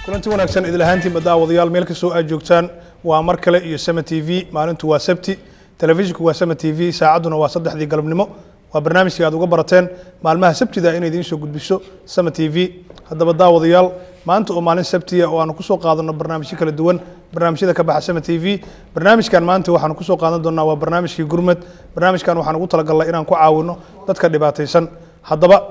kulanti wanaagsan idil ahaantii madaawadyaal meel kastoo aad joogtaan waa mar kale iyo Sama TV maalintu waa Sabti telefisinku waa Sama TV saacaduna waa 3:00 galabnimo waa barnaamijka aad uga barateen maalmaha Sabtida in idin soo gudbiso Sama TV hadaba daawadayaal maanta oo maalin Sabti ah oo aan ku soo qaadano barnaamijyo kala duwan barnaamijyada ka baxa Sama TV barnaamijkan maanta waxaan ku soo qaadan doonaa waa barnaamijkii gurmad barnaamijkan waxaan ugu talagalnay inaan ku caawino dadka dhibaataysan hadaba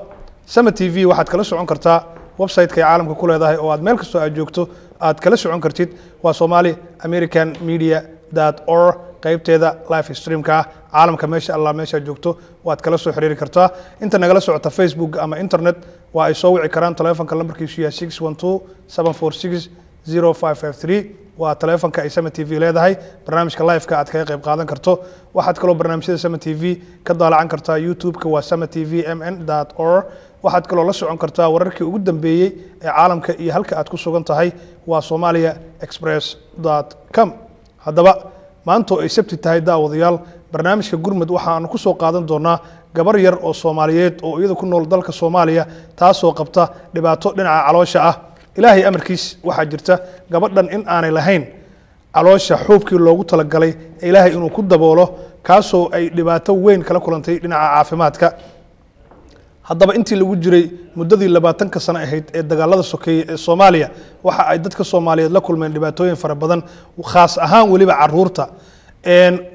Sama TV waxaad kala socon kartaa website-ka caalamka ku leedahay oo aad meel kasto aad joogto aad kala socon kartid waa somaliamericanmedia.org qaybteeda live streamka caalamka meesha Allah meesha joogto waad kala soo xiriiri kartaa inta nagala socota Facebook ama internet waa ay soo wici karaan telefoonka lambarkiisu yahay 612-746-0553 waa telefoonka ay Sama TV leedahay barnaamijka live-ka aad kaga qayb qaadan karto waxaad kaloo barnaamijyada Sama TV ka daalacan kartaa YouTube-ka waa samatvmn.org waxaad kaloo la socon kartaa wararkii ugu dambeeyay ee caalamka iyo halka aad ku sugan tahay waa somaliaexpress.com hadaba maanta ay sabti tahay daawadayaal barnaamijka gurmad waxaan ku soo qaadan doonaa gabar yar oo Soomaaliyeed oo iyada ku nool dalka Soomaaliya taasoo qabta dhibaato dhinaca caloosha ah ilaahay amarkiis waxa jirta gabadhan in aanay lahayn caloosha xuubkii loogu talagalay ilaahay inuu ku daboolo kaasoo ay dhibaato weyn kala kulantay dhinaca caafimaadka haddaba intii lagu jiray muddadii 20 sano ahayd ee dagaalada sokeeyay ee Soomaaliya waxa ay dadka Soomaaliyeed la kulmeen dhibaatooyin fara badan khaas ahaan waliba caruurta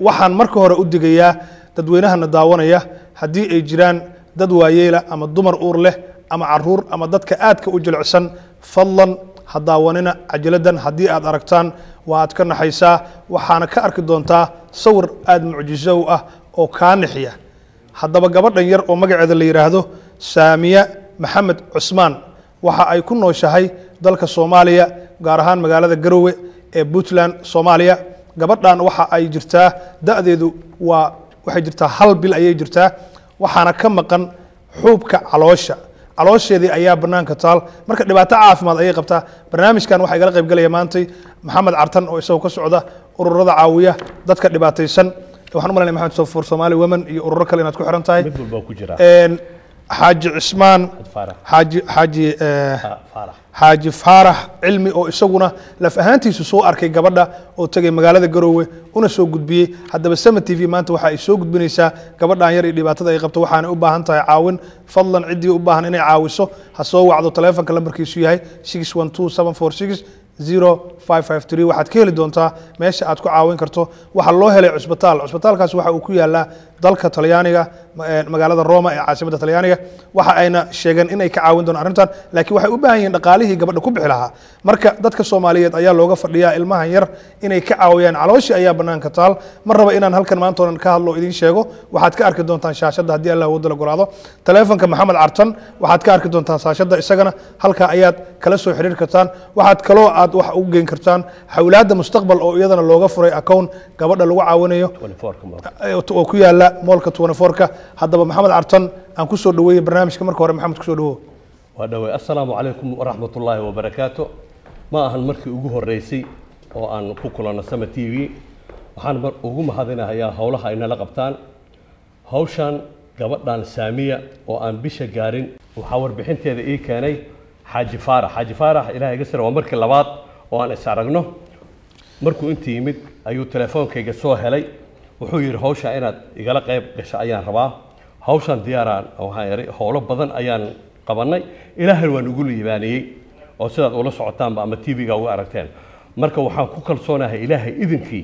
waxaan marka hore u digayaa dadweynaha daawanaya hadii ay jiraan dad waayeela ama dumar uur leh ama caruur ama dadka aadka u jilicsan fadlan hadaawanina ajaladan hadii aad aragtaan waad ka naxaysaa waxaana ka arki doontaa sawir aad mucjiso ah oo ka nixiya haddaba gabadhan yar oo magaceeda la yiraahdo Saamiya Maxamed Cusmaan waxa ay ku nooshahay dalka Soomaaliya gaar ahaan magaalada Garowe ee Puntland Soomaaliya gabadhan waxa ay jirtaa da'deedu waxay jirtaa 1 bil ayay jirtaa waxaana ka maqan xuubka caloosheedii ayaa banaanka taal marka dhibaato caafimaad ayay qabtaa barnaamijkan waxa igala qayb galaya maantay Maxamed Cartan oo isagoo ka socda ururada caawiya dadka dhibaataysan waxaan u maleynayaa Maxamed Soofor Somali Women iyo ururo kale inaad ku xiran tahay mid walba ku jira Xaaji Cismaan Xaaji Faarax cilmi oo isaguna laf ahaantiisu soo arkay gabadha oo tagay magaalada Garowe una soo gudbiyay hadaba Sama TV maanta waxa ay soo gudbinaysaa gabadhan yar ee dhibaatada ay qabto waxaana u baahan tahay caawin fadlan cidii u baahan inay caawiso ha soo wacdo telefoonka lambarkiisu yahay 612-746-0553 waxaad ka heli doontaa meesha aad ku caawin karto waxa loo helay cusbitaalkaas waxa uu ku yaalaa dalka Talyaaniga magaalada Roma ee caasimadda Talyaaniga waxa ayna sheegeen in ay ka caawin doonaan arrintan laakiin waxay u baahan yihiin dhaqaalihii gabadha ku bixi lahaa marka dadka Soomaaliyeed ayaa looga fadhiyaa ilmahan yar inay ka caawiyaan calooshi ayaa banaanka taal mar raba inaan halkan maanta oo ka hadlo idin sheego waxaad ka arki doontaan shaashada hadii Allah uu dalo golaado telefoonka Maxamed Cartan waxaad ka arki doontaan shaashada isagana halka ayaad kala soo xiriir kartaan waxaad kaloo aad wax ugu geyn kartaan xawlaada mustaqbal oo iyadana looga furay account gabadha lagu caawinayo oo ku yaala moolka 24ka hadaba Maxamed Cartan aan ku soo dhaweeyay barnaamijka marka hore Maxamed ku soo dhawo waa dhaweey assalaamu calaykum wa rahmatullaahi wa barakaatu ma ahan markii ugu horeysay oo aan ku kulano Sama TV waxaan ugu mahadinayaa hawlaha ay nala qabtaan hawshan gabadhan Saamiya oo aan bisha gaarin waxa warbixinteeda ii keenay Xaaji Faarax ilaahay iga sar waa markii labaad oo aan is aragno markuu intii yimid ayuu telefoonkayga soo helay wuxuu yiri hawsha inaad igala qayb gasho ayaan rabaa hawshan diyaaraan waxaan yiri hawlo badan ayaan qabanay ilaahay waan ugu liibaaniyay oo sidaad ula socotaan ama TV-ga uga aragteen marka waxaan ku kalsoonahay ilaahay idinkii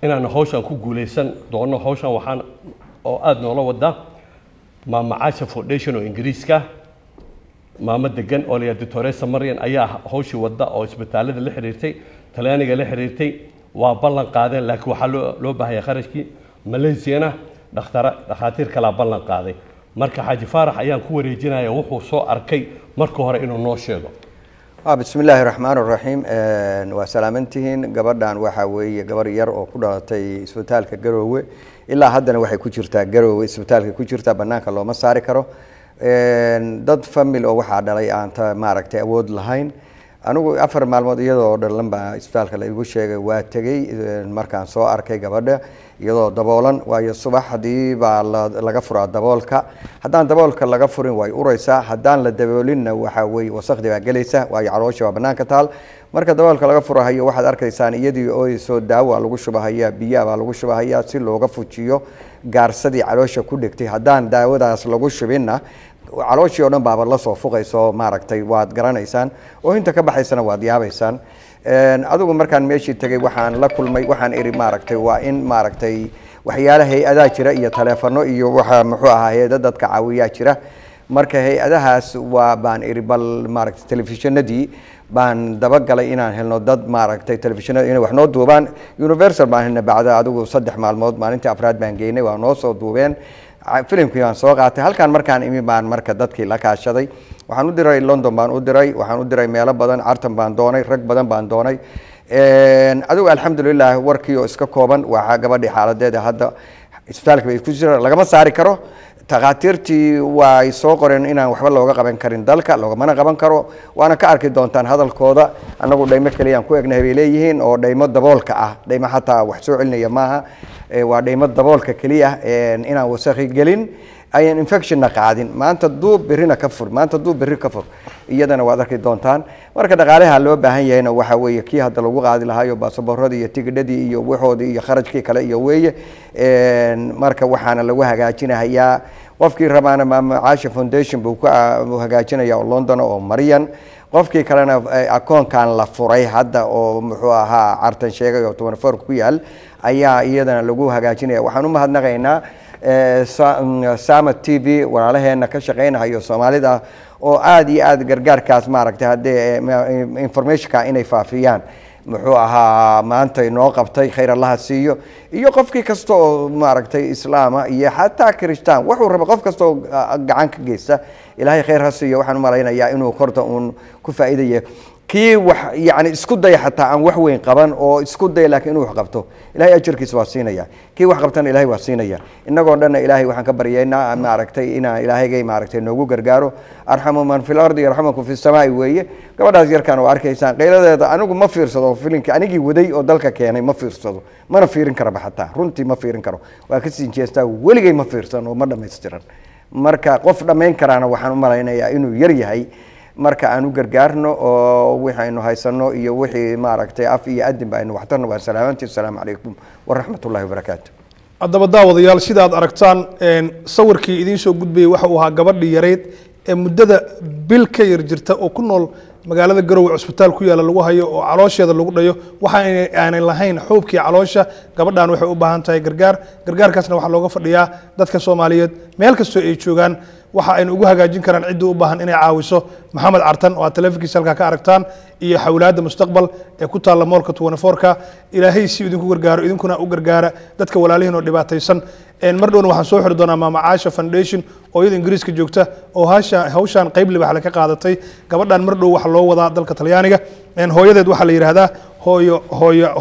inaan hawshan ku guuleysan doono hawshan waxaan oo aad noola wada Mama Aisha Foundation oo Ingiriiska maama degan oo la yiraahdo Teresa Marian ayaa hawshii wada oo isbitaalada la xiriirtay Talyaaniga la xiriirtay waa ballan qaadeen laakiin waxa loo baahay qarashkii Malaysiana dhaqaatiir kala ballan qaaday marka Xaaji Faarax ayaan ku wareejinaya wuxuu soo arkay marka hore inuu noo sheego bismillaahir rahmaanir rahiim wa salaamantihiin gabadhan waxa weeye gabar yar oo ku dhalatay isbitaalka Garowe ilaa haddana waxay ku jirtaa Garowe isbitaalka ku jirtaa banaanka looma saari karo dad family oo waxa dhalay aan maaragtay awood lahayn anigu 4 maalmood iyadoo dhalan baa isbitaalka la igu sheegay waa tagay markaan soo arkay gabadha iyadoo daboolan waayo subaxdii baa laga furaa daboolka haddaan daboolka laga furin way uraysaa haddaan la daboolinna waxa weeye wasaqdi baa gelaysa waayo caloosha waa banaanka taal marka daboolka laga furahayo waxaad arkaysaan iyadii oo soo daawo lagu shubahaya biyaha baa lagu shubahaya si looga fujiyo gaarsadii caloosha ku dhigtay haddaan daawadaas lagu shubinna calooshii oo dhan baaba la soo fuqayso maaragtay waad garanaysaan oo inta ka baxaysana waad yaabaysaan adigu markaan meeshii tagay waxaan la kulmay waxaan iri maaragtay waa in maaragtay waxyaalaha hay-adaha jira iyo taleefano iyo waxa muxuu ahaa hay-ada dadka caawiyaa jira marka hay-adahaas waa baan iri bal maaragtay telefishinadii baan dabagalay inaan helno dad maaragtay telefishinada inay wax noo duubaan universal baan helna bacda adigu 3 maalmood maalintii afraad baan geynay waa noo soo duubeen filimkii aan soo qaatay halkaan markaan imi baan marka dadkii la kaashaday waxaan u diray London baan u diray waxaan u diray meelo badan Cartan baan doonay rag badan baan doonay adigu alxamdulillah warkii oo iska kooban waxa gabadhii xaaladeeda hadda isbitaalka bay ku jira lagama saari karo taqaatiirtii way soo qoreen inaan waxba looga qaban karin dalka loogama qaban karo waana ka arki doontaan hadalkooda anagu dhaymo kaliya aan ku egnahay bay leeyihiin oo dhaymo daboolka ah dhaymo xataa wax soo celinaya maaha waa dhaymo daboolka kaliya inaan wasakhi gelin ayaan infection qaadin maanta duub birina ka fur maanta duub biri ka fur iyadana waad arki doontaan marka dhaqaalaha loo baahan yahay waxa weeye kii hadda lagu qaadi lahayo baasaboorradii iyo tigidhadii iyo waxoodii iyo kharashkii kale iyo weeye marka waxaana lagu hagaajinayaa qofkii rabaana Maama Caasha Foundation buu ku hagaajinaya oo London oo Marian qofkii kalena akoonkan la furay hadda oo muxuu ahaa Cartan sheegay oo 24 ku yaal ayaa iyadana lagu hagaajinaya waxaan u mahadnaqaynaa Sama TV walaalaheena ka shaqeynayo Soomaalida oo aad iyo aad gargaarkaas maaragtay hadee informationka inay faafiyaan muxuu ahaa maanta inoo qabtay khayr Allah siiyo iyo qofkii kasto oo maaragtay islaama iyo xataa kristaan wuxuu raba qof kasto gacan ka geysta ilaahay khayr ha siiyo waxaan u malaynayaa inuu korta uun ku faa'iideeyo kii wax yani isku day xataa aan wax weyn qaban oo isku day laakiin inuu wax qabto ilaahay ajarkiisa waa siinaya kii wax qabtana ilaahay waa siinaya inagoo dhan ilaahay waxaan ka baryaynaa maaragtay inaan ilaahayga maaragtay noogu gargaaro arhamu man fil ardi yarhamukum fis samaa'i weeye gabadhaas yarkaan oo arkaysaan qayladeeda anigu ma fiirsado filimka anigii waday oo dalka keenay ma fiirsado mana fiirin karo xataa runtii ma fiirin karo waa ka sii jeestaa weligay ma fiirsan oo ma dhameystiran marka qof dhameyn karaana waxaan u malaynayaa inuu yar yahay marka aanu gargaarno oo waxaynu haysano iyo wixii maaragtay af iyo adin baa aynu waxtarno waa salaamantii assalaamu calaykum waraxmatullaahi wabarakaatu haddaba daawadayaal sida aad aragtaan sawirkii idiin soo gudbayay waxa uu ahaa gabadhii yareyd ee muddada bil ka yar jirta oo ku nool magaalada Garowe cusbitaal ku yaala lagu hayo oo caloosheeda lagu dhayo waxa aanay lahayn xuubkii caloosha gabadhan waxay u baahan tahay gargaarkaasna waxa looga fadhiyaa dadka Soomaaliyeed meel kasto ay joogaan waxa aynu ugu hagaajin karaan cid u baahan inay caawiso Maxamed Cartan oo telefikiis halka ka aragtaan iyo xawlaada mustaqbal ee ku taala moolka 24ka ilaahay si idinku gargaaro idinkuna u gargaara dadka walaalihiin oo dhibaataysan mar dhown waxaan soo xiri doonaa Maama Caasha Foundation oo iyada Ingiriiska joogta oo hawshan qayb libax la ka qaadatay gabadhan mar dhow waxa loo wadaa dalka Talyaaniga hooyadeed waxa la yiraahdaa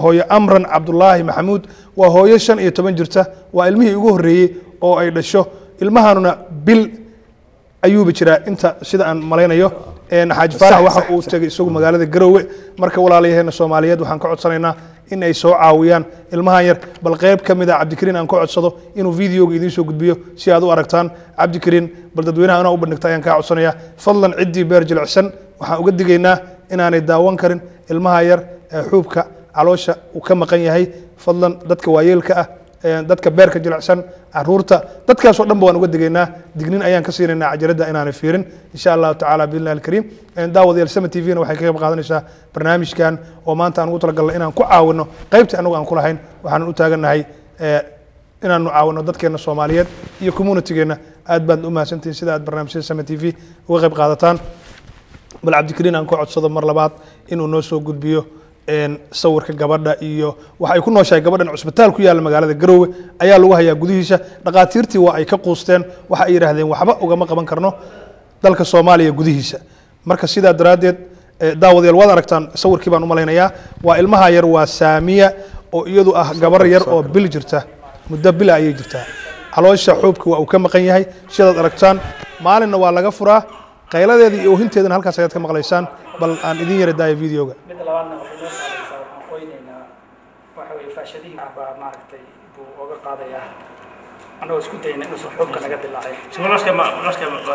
hooyo Amran Cabdullaahi Maxamuud waa hooyo 15 jirta waa ilmihii ugu horeeyay oo ay dhasho ilmahanuna bil ayuuba jira inta sida aan malaynayo xaaj Faarax waxa uu tagay isagu magaalada Garowe marka walaalayaheena Soomaaliyeed waxaan ka codsanaynaa in ay soo caawiyaan ilmahan yar bal qayb kamida Cabdikariin aan ka codsado inuu videoga idin soo gudbiyo si aad u aragtaan Cabdikariin bal dadweynaha inuu u bandhigto ayaan ka codsanayaa fadlan cidii beer jilicsan waxaan uga digaynaa inaanay daawan karin ilmaha yar ee xuubka caloosha uu ka maqan yahay fadlan dadka waayeelka ah dadka beerka jilicsan caruurta dadkaas oo dhan baan uga digaynaa dignin ayaan ka siinaynaa cajalada inaanay fiirin insha Allah ta'ala billahi al-karim daawadayaal Sama TV-na waxay ka qayb qaadanaysaa barnaamijkan oo maanta aan ugu talagalnay inaan ku caawino qaybta anagu aan ku lahayn waxaan u taaganahay inaan caawino dadkeena Soomaaliyeed iyo community-geena aad baan u mahadsantihiin sida aad barnaamijyada Sama TV uga qayb qaadataan bal Cabdikariin aan ku codsado mar labaad inuu noo soo gudbiyo sawirka gabadha iyo waxa ay ku nooshahay gabadhan cusbitaal ku yaala magaalada Garowe ayaa lagu hayaa gudihiisa dhaqaatiirtii waa ay ka quusteen waxa ay yiraahdeen waxba ugama qaban karno dalka Soomaaliya gudihiisa marka sidaa daraadeed daawadayaal wada aragtaan sawirkii baan u malaynayaa waa ilmaha yar waa Saamiya oo iyadu ah gabar yar oo bil jirta muddo bil ayay jirtaa caloosha xuubka waa uu ka maqan yahay sidaad aragtaan maalinna waa laga furaa qayladeedii iyo hinteedana halkaas ayaad ka maqlaysaan bal aan idin yara daayo videoga mid labaadna waxay noo saalaysaa waxaan qoynaynaa waxa weeye faashadihii baa maaragtay buu oga qaadayaa anagoo isku dayna inuusan xoogka naga dilaacay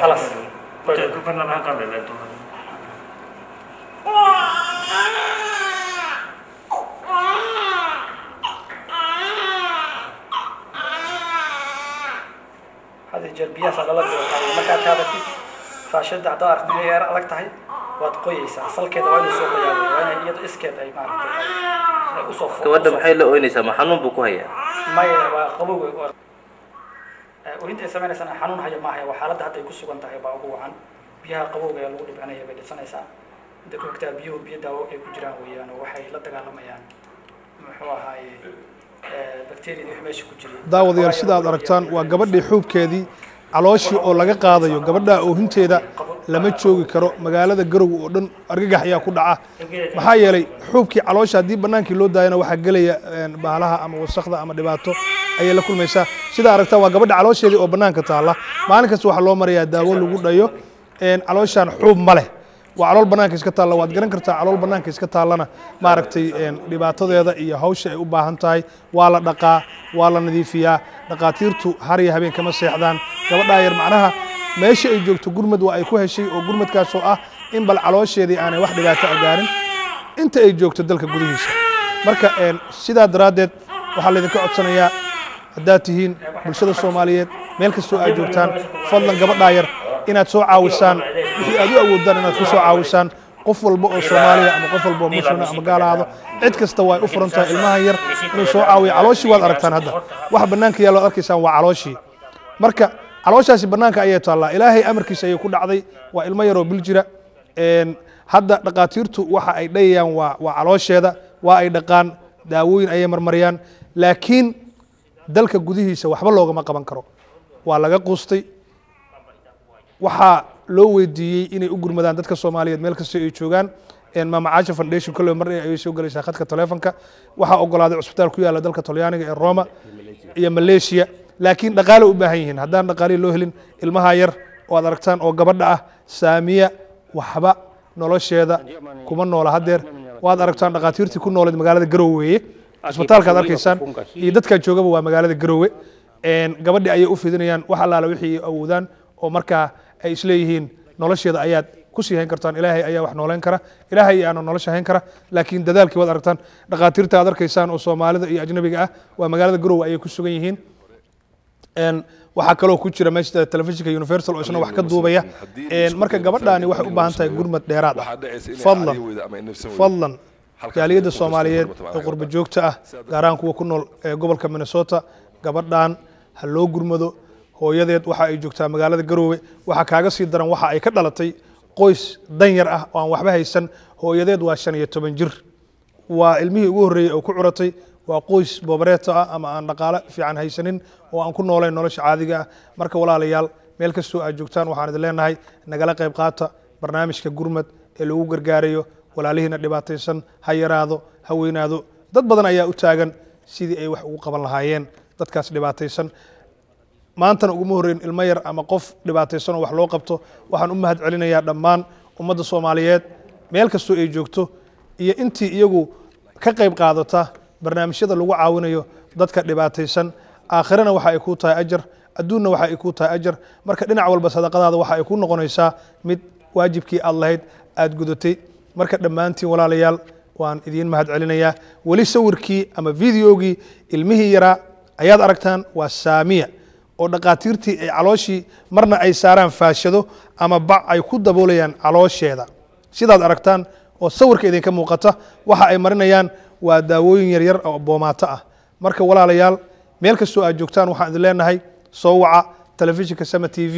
خلاص هذه جلبيات على الأرض ما كانت هذا كيف فاشد عطارك من هي أرألك تهي وتقيس أصل كده وين سوق يعني وين يد إسكت أي ما أصف كودا بحيل أوينيسا ما حنون بكوهيا ما يقبوا وأنت سمعنا سنة حنون هي ما هي وحالة حتى يكسو أنت هي بعضو عن بيها قبوا يا لو لبنا هي بدي سنة سنة عندك كتاب بيدا يكجرا ويانا وحي لا تقال يعني محوا هاي daawadayaal sida aad aragtaan waa gabadhii xuubkeedii calooshii oo laga qaadayo gabadha oohinteeda lama joogi karo magaalada Garowe oo dhan argagax ayaa ku dhaca maxaa yeelay xuubkii caloosha hadii banaankii loo daayana waxa galaya baalaha ama wasaqda ama dhibaato ayay la kulmaysaa sida aragtaan waa gabadha caloosheedii oo banaanka taala maalin kasta waxa loo marayaa daawo lagu dhayo calooshan xuub ma leh waa calool banaanka iska taala waad garan kartaa calool banaanka iska taalana maaragtay dhibaatadeeda iyo hawsha ay u baahan tahay waa la dhaqaa waa la nadiifiyaa dhaqaatiirtu har iyo habeen kama seexdaan gabadha yar macnaha meesha ay joogto gurmad waa ay ku heshay oo gurmadkaas oo ah in bal caloosheedii aanay wax dhibaato gaarin inta ay joogto dalka gudihiisa marka sidaa daraadeed waxaa la idinka codsanayaa haddaad tihiin bulshada Soomaaliyeed meel kastoo aad joogtaan fadlan gabadha yar inaad soo caawisaan wixii aad u awoodaan inaad ku soo caawisaan qof walba oo Soomaaliya ama qof walba oo muslim ama gaalaado cid kasta way u furan tahay ilmaha yar inuu soo caawiyo calooshii waad aragtaan hadda wax banaanka yaalo arkaysaan waa calooshii marka calooshaasi banaanka ayay taallaa ilaahay amarkiisa ayay ku dhacday waa ilmo yar oo bil jira hadda dhaqaatiirtu waxa ay dhayayaan waa caloosheeda waa ay dhaqaan daawooyin ayay marmariyaan laakiin dalka gudihiisa waxba loogama qaban karo waa laga quustay waxaa loo weydiiyey inay u gurmadaan dadka Soomaaliyeed meel kasta ay joogaan Mama Caasha Foundation kale mar ay soo galaysaa khadka telefoonka waxa ogolaaday cusbitaal ku yaala dalka Talyaaniga ee Roma iyo Malaysia laakiin dhaqaale u baahan yihiin haddaan dhaqaale loo helin ilmaha yar oo aad aragtaan oo gabadha ah Saamiya waxba nolosheeda kuma noola hadeer waad aragtaan dhaqaatiirtii ku nooleed magaalada Garowe cusbitaalka aad arkaysaan iyo dadka joogaba waa magaalada Garowe gabadhii ayay u fidinayaan wax allaala wixii awoodaan oo markaa ay isleeyihiin nolosheeda ayaad ku sii hayn kartaan ilaahay ayaa wax nooleyn kara ilaahay aanu nolosha hayn kara laakiin dadaalkii waad aragtaan dhaqaatiirta aad arkaysaan oo Soomaalida iyo ajnabiga ah waa magaalada Garowe ayay ku sugan yihiin waxa kaloo ku jira meesha telefishinka Universal oo isna wax ka duubaya marka gabadhaani waxay u baahan tahay gurmad dheeraad ah fadlan jaaliyada Soomaaliyeed ee qurba joogta ah gaaraan kuwa ku nool gobolka Minnesota gabadhaan ha loo gurmado hooyadeed waxa ay joogtaa magaalada Garowe waxa kaaga sii daran waxa ay ka dhalatay qoys dan yar ah oo aan waxba haysan hooyadeed waa 15 jir waa ilmihii ugu horeeyay oo ku curatay waa qoys boobareeto ah ama aan dhaqaale fiican haysanin oo aan ku nooleyn nolosha caadiga ah marka walaalayaal meel kastoo aad joogtaan waxaan idin leenahay nagala qayb qaata barnaamijka gurmad ee lagu gargaarayo walaalihiina dhibaataysan ha yaraado ha weynaado dad badan ayaa u taagan sidii ay wax ugu qaban lahaayeen dadkaas dhibaataysan maantana ugu horeyn ilmo yar ama qof dhibaataysan oo wax loo qabto waxaan u mahad celinayaa dhammaan ummadda Soomaaliyeed meel kastoo ay joogto iyo intii iyagu ka qayb qaadata barnaamijyada lagu caawinayo dadka dhibaataysan aakhirana waxa ay ku tahay ajar adduunna waxa ay ku tahay ajar marka dhinac walba sadaqadaada waxa ay ku noqonaysaa mid waajibkii aad lahayd aad gudatay marka dhammaantiin walaalayaal waan idiin mahad celinayaa wali sawirkii ama videogii ilmihii yaraa ayaad aragtaan waa Saamiya oo dhaqaatiirtii ay calooshii marna ay saaraan faashado ama bac ay ku daboolayaan caloosheeda sidaad aragtaan oo sawirka idinka muuqata waxa ay marinayaan waa daawooyin yar yar oo boomaato ah marka walaalayaal meel kastoo aad joogtaan waxaan idin leenahay soo waca telefishinka Sama TV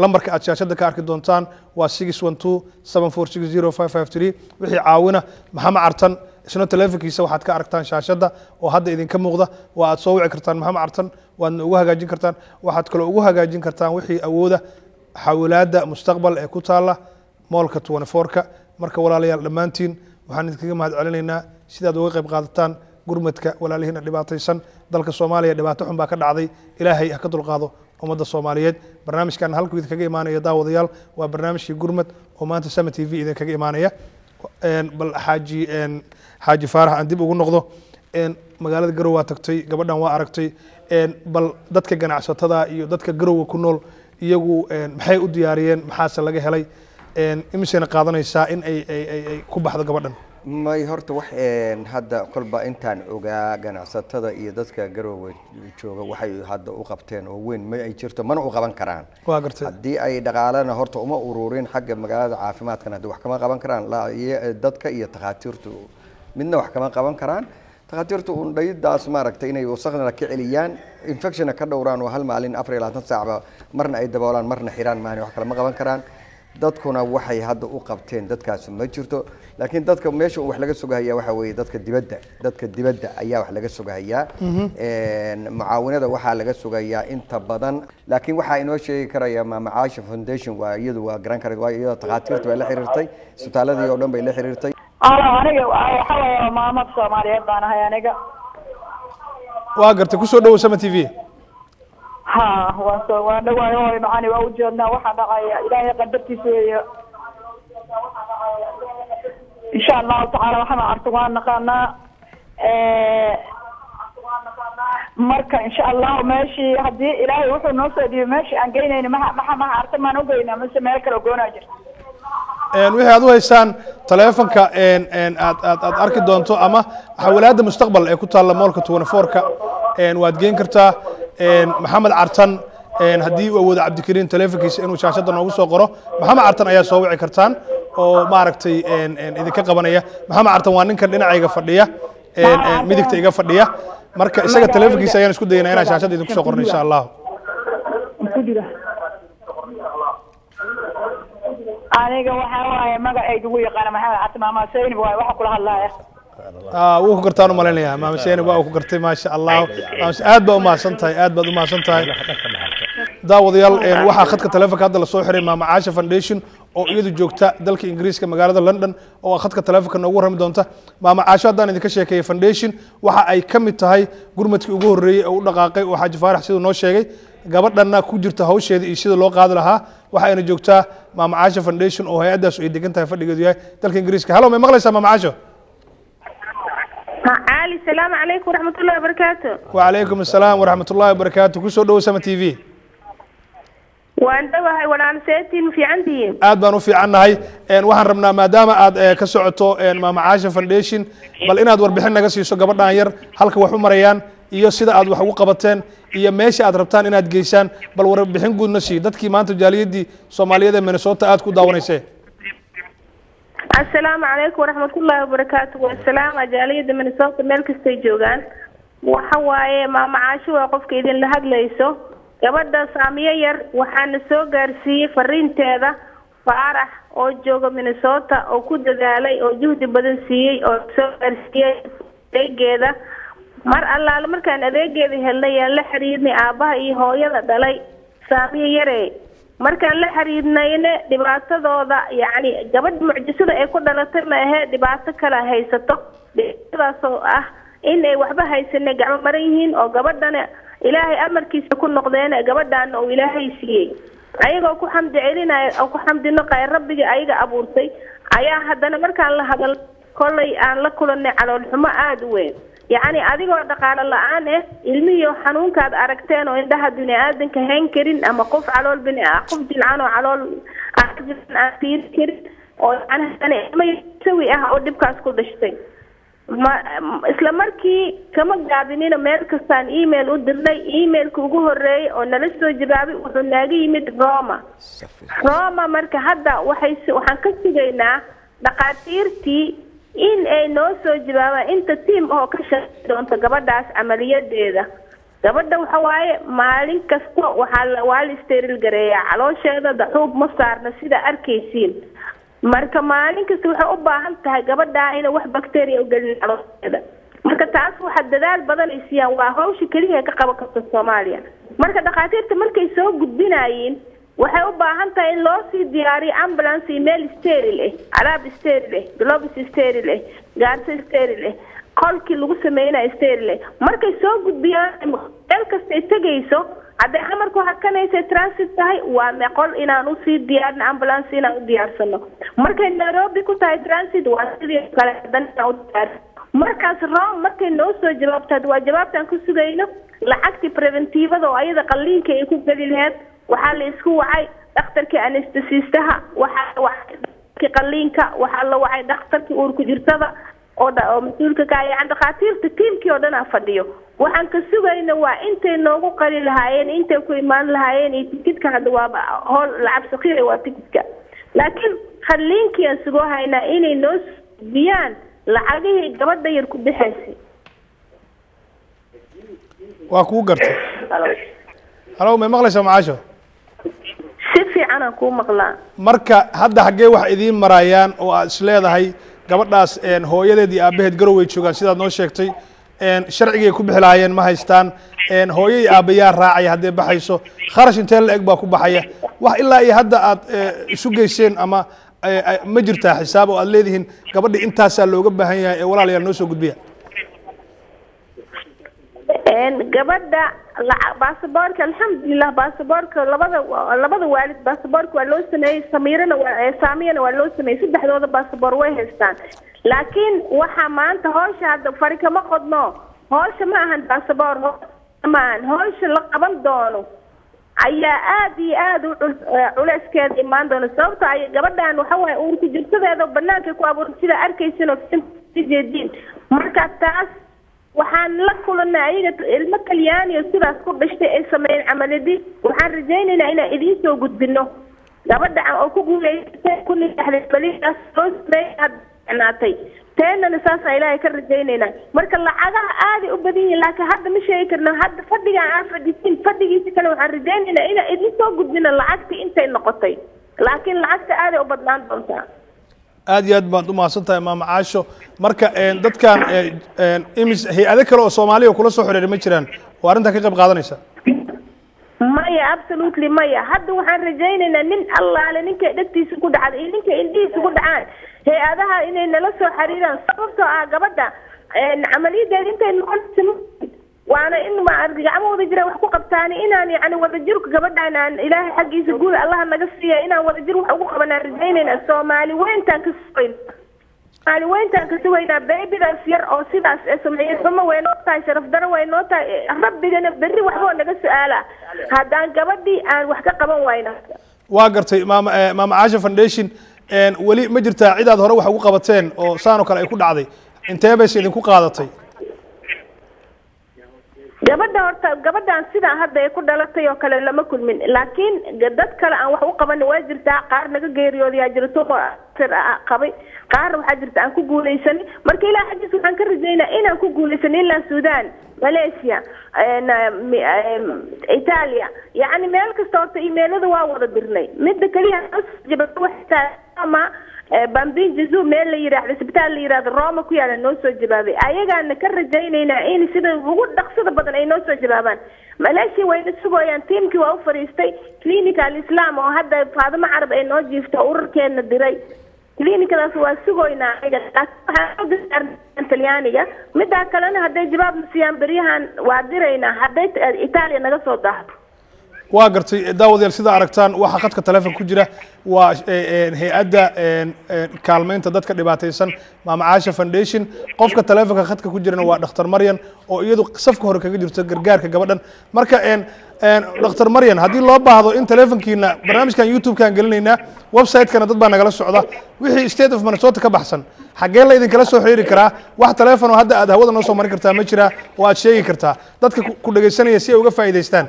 lambarka aad shaashada ka arki doontaan waa 61274605553 wixii caawina Maxamed Cartan isna telefonkiisa waxaad ka aragtaan shaashada oo hadda idinka muuqda waa aad soo wici kartaan Maxamed Cartan waad ugu hagaajin kartaan waxaad kale ugu hagaajin kartaan wixii awooda xawlaada mustaqbal ee ku taala moolka 24ka marka walaalayaal dhamaantiin waxaan idinkaga mahad celinaynaa sidaad uga qayb qaadataan gurmadka walaalihiina dhibaataysan dalka Soomaaliya dhibaato xun baa ka dhacday ilaahay ha ka dulqaado ummadda Soomaaliyeed barnaamijkan halku idinkaga imaanaya daawadayaal waa barnaamijkii gurmad oo maanta Sama TV idinkaga imaanaya bal xaaji Faarax aan dib ugu noqdo magaalada Garowe waa tagtay gabadhan waa aragtay bal dadka ganacsatada iyo dadka Garowe ku nool iyagu maxay u diyaariyeen maxaase laga helay imisayna qaadanaysaa in ay ku baxdo gabadhan may horta wax hadda kolba intaan ogaa ganacsatada iyo dadka Garowe jooga waxay hadda u qabteen oo weyn ma ay jirto mana u qaban karaan waa gartay haddii ay dhaqaalana horta uma ururin xagga magaalada caafimaadkana wax kama qaban karaan dadka iyo takhaatiirtu midna wax kama qaban karaan takhaatiirtu un dhaydaas maaragtay inay wasaqna ka celiyaan infection ka dhowraan oo hal maalin 24 saac marna ay daboolaan marna xiraan maani wax kale ma qaban karaan dadkuna waxay hadda u qabteen dadkaas ma jirto laakiin dadka meesha wax laga sugayaa waxa weeye dadka dibadda ayaa wax laga sugayaa mucaawinada waxa laga sugayaa inta badan laakiin waxa inoo sheegi karaya Macaasha Foundation waa iyadu waa garan karid waa iyada takhaatiirtu bay la xiriirtay isbitaaladii oo dhan bay la xiriirtay aniga waxa weeye maamad Soomaaliyeed baan ahay aniga waa gartay ku soo dhaw Sama TV ها وأنا وأنا معاني وأوجدنا واحد إلهي قدرتي شوية إن شاء الله تعالى وحنا عرضنا قلنا مركا إن شاء الله ماشي هدي إلهي وحنا نوصل ماشي أنجينا ما عرضنا ما نوجينا مثل ما يكلوا جوناجر wixii aad u haysaan taleefanka aad arki doonto ama xawalaadda mustaqbal ee ku taala moolka 24ka waad geen kartaa maxamed Cartan haddii uu awoodo Cabdikariin taleefankiisa inuu shaashada noogu soo qoro maxamed Cartan ayaa soo wici kartaan oo maaragtay idinka qabanaya maxamed Cartan waa ninkan dhinacayga fadhiya midigta iga fadhiya marka isaga taleefankiisa ayaan isku daynaa inaan shaashada idinku soo qorno insha Allah aniga waxa waaye magacaygu ugu yaqaan maxamed Cartan maama Sayni waxa kula hadlaaya wuu ku gartaan u malaynayaa maama Sayni waa ku gartay ma sha Allah aad baa u mahadsantahay daawadayaal waxa khadka taleefanka hadda la soo xiray Macaasha Foundation oo iyadu joogta dalka Ingiriiska magaalada London oo khadka taleefanka noogu warami doonta Macaasha haddaan idinka sheekeeyay Foundation waxa ay ka mid tahay gurmadkii ugu horeeyay oo u dhaqaaqay oo Xaaji Faarax sidoo noo sheegay gabadhanna ku jirta hawsheeda iyo sida loo qaadi lahaa waxa ayna joogtaa Macaasha Foundation oo hay'adaas ay degan tahay fadhigeedu yahay dalka Ingiriiska halo ma maqlaysaa Macaasha علي السلام عليكم ورحمة الله وبركاته وعليكم السلام ورحمة الله وبركاته كسر دو سما تي في وأنت وأنا سيتين في عندي aad baan u fiicannahay waxaan rabnaa maadaama aad ka socoto Macaasha Foundation bal inaad warbixin naga siiso gabadhan yar halka wax u marayaan iyo sida aad wax ugu qabateen iyo meesha aad rabtaan inaad geysaan bal warbixin guudna sii dadkii maanta jaaliyadii Soomaaliyeed ee Minnesota aad ku daawanaysay السلام عليكم ورحمة الله وبركاته والسلام جالية Minnesota meel kastay joogaan waxa waaye Macaasha waa qofka idin la hadlayso gabadha Saamiye yar waxaan soo gaarsiiyay fariinteeda Faarax oo jooga Minnesota oo ku dadaalay oo juhdi badan siiyay oo soo gaarsiiyay adeegeeda mar allaale markaan adeegeeda helnay la xiriirnay aabaha iyo hooyada dhalay Saamiye yare markaan la xiriirnayna dhibaatadooda yaani gabadh mucjisada ay ku dhalatay ma aha dhibaato kala haysato dhibaatadaas oo ah in ay waxba haysanay gacmo maran yihiin oo gabadhana ilaahay amarkiisa ku noqdeen gabadhan oo ilaahay siiyay ayagoo ku xamdi celinay oo ku xamdino qay rabbiga ayaga abuurtay ayaa haddana markaan la hadal kollay aan la kulanay calool xumo aad u weyn يعني أديكوا دقالة الآن علمي وحنون كاد أركتين وإندها الدنيا آدم كهين كرين أما قف على البناء قف جلعانو على أكجف أثير كرين وأنا ما يسوي أودب كاسكو دشتين ما إسلامركي كما قاعدين أمريكان إيميل ودرنا إيميل كوجو الرأي ونلسو جبابي ونلاقي مت روما مركا هذا وحنكسي جينا دقاتيرتي in ay noo soo jawaabaan inta team oo ka shaqeeya doonta gabadhaas amaliyadeeda gabadha waxa waaye maalin kasta waa la steril gareeyaa caloosheeda daxuub ma saarna sida arkaysiin marka maalin kasta waxay u baahan tahay gabadha in wax bacteria u galin caloosheeda marka taas waxa dadaal badan ay siiyaan waa hawsha kaliya ka qaban karta Soomaaliya marka dhaqaatiirta markay soo gudbinayeen waxay u baahan tahay in loo sii diyaariyo ambulance email steril alaab steril gloves steril gaarsi steril qolkii lagu sameeyay steril markay soo gudbiyaan meel kasta ay tagayso hadday amarku hakanaysa transit tahay waa meqol inaan usii diyaarno ambulance inaan u diyaarsano markay Nairobi ku tahay transit waa sidii kale hadan u diyaar markaas Rome markay noo soo jawaabtay waa jawaabtan ku sugayno lacagti preventivada oo ayada qaliinka ay ku gali lahayd waxa la isku wacay dhakhtarkii anesthesistaha waxa qaliinka waxa la wacay dhakhtarkii uur ku jirtada oo mas'uulka ka yahay dhaqaatiirta tiimkii oo dhan fadhiyo waxaan ka sugayna waa intay noogu qali lahaayeen intay ku imaan lahaayeen tikidka hadda waa hol lacag saqiir waa tikidka laakiin qaliinkii aan sugo haynaa inay noo biyaan lacagihii gabadha yar ku bixaysay waa ku gartay halo ma maqlaysaa macaasho si fiican aan ku maqlaa marka hadda xagee wax idiin marayaan oo aad isleedahay gabadhaas hooyadeed iyo aabaheed garow way joogaan sidaad noo sheegtay sharcigay ku bixi lahaayeen ma haystaan hooyo iyo aabayaa raacaya haddee baxayso kharash intee la eg baa ku baxaya wax ilaa iyo hadda aad isu geyseen ama ma jirtaa xisaab oo aad leedihiin gabadha intaasaa looga baahan yahay ee walaalayaal noo soo gudbiya gabadha baasaboorka alxamdulilah baasaboorka labada waalid baasaboorka waa loo sameeyey saamiyana waa loo sameeyey saddexdooda baasaboor way haystaan laakiin waxa maanta hawsha hadda fari kama qodno hawsha ma ahan baasaboor ma ahan hawsha la qaban doono ayaa aad iyo aad u culeyskeeda imaan doona sababtoo ay gabadhan waxa waaye uurka jirtadeeda banaanka ku abuuray sida arkaysan oo jeedin marka taas waxaan la kulanay ayaga ilmo kalyaaniyo sidaas ku dhashtay ay sameeyeen camaladi waxaan rajaynaynaa inaan idiin soo gudbino gabadha oo ku guuleysatay kun iyo lixdan baliidaas loo sameeyay teenana saas ilaahay ka rajaynaynaa marka lacagaha aad u badan yihiin laakiin hadda ma sheegi karno hadda fadhiga aan fadhisin fadhigiisa kale waxaan rajaynaynaa inaan idiin soo gudbino lacagtii intay noqotay laakiin lacagta aad u badnaan doontaa aad iyo aad baad u mahadsantahay maama caasho marka dadkan imis hay-ado kale oo Soomaaliya kula soo xiriiray ma jiraan oo arrinta ka qayb qaadanaysa maya absolutely maya hadda waxaan rajaynaynaa nin allaale ninka dhagtiisa ku dhacay iyo ninka indhihiisa ku dhacaan hay-adaha inay nala soo xiriiraan sababtoo ah gabadha camaliyadeeda intay noqonayso waana in ma gacmahooda jira wax ku qabtaan inaan yani wadajirka gabadhaan aan ilaahay xaggiisa guud allaha naga siiya inaan wadajir wax ugu qabanaan rajaynayna Soomaali weyntaan ka sugaynaa beebidaas yar oo sidaas sameeyay sama way noo tahay sharaf daro way noo tahay rabbigana berri waxba naga su'aala haddaan gabadhii aan wax ka qaban wayna waa gartay maama caasho foundation weli ma jirtaa cidaad hore wax ugu qabateen oo saano kale ay ku dhacday intee bay idinku qaadatay gabadhan sidaa hadda ay ku dhalatay oo kale lama kulmin laakiin dad kale aan wax u qaban waa jirtaa qaar naga geeriyooday yaa jirto qabay qaar waxaa jirta aan ku guuleysan marka ilaa xaggiis waxaan ka rajaynaa inaan ku guuleysan ilaa Suudaan Malaysia Italia yani meel kasta horta emailada waa wada dirnay midda kaliya jabta waxtaa ama bambin jizu meel la yiraahdo isbitaal la yiraahdo Roma ku yaala noo soo jawaabay ayagaana ka rajaynaynaa in sida ugu dhaqsada badan ay noo soo jawaabaan Malaysia way sugayaan tiimkii waa u fariistay clinical islam oo hadda Faadimo Carab ay noo jiifto ururkeena diray clinicadaas waa sugaynaa ayaga Talyaaniga midda kalena hadday jawaab siiyaan bariyahan waa diraynaa hadday Italia naga soo daahdo waa gartay daawadayaal sida aragtaan waxa khadka telefoon ku jira waa hay-adda kaalmeynta dadka dhibaataysan maama caasho foundation qofka telefoonka khadka ku jirana waa Dr. Maryan oo iyadu safka hore kaga jirto gargaarka gabadhan marka Dr. Maryan haddii loo baahdo in telefoonkiina barnaamijkan YouTube-kan gelinaynaa website-kana dad baa nagala socda wixii state of Minnesota ka baxsan xagee la idin kala soo xiriiri karaa wax telefoon oo hadda aad hawada noo soo mari kartaa ma jira oo aad sheegi kartaa dadka ku dhageysanaya si ay uga faa'iideystaan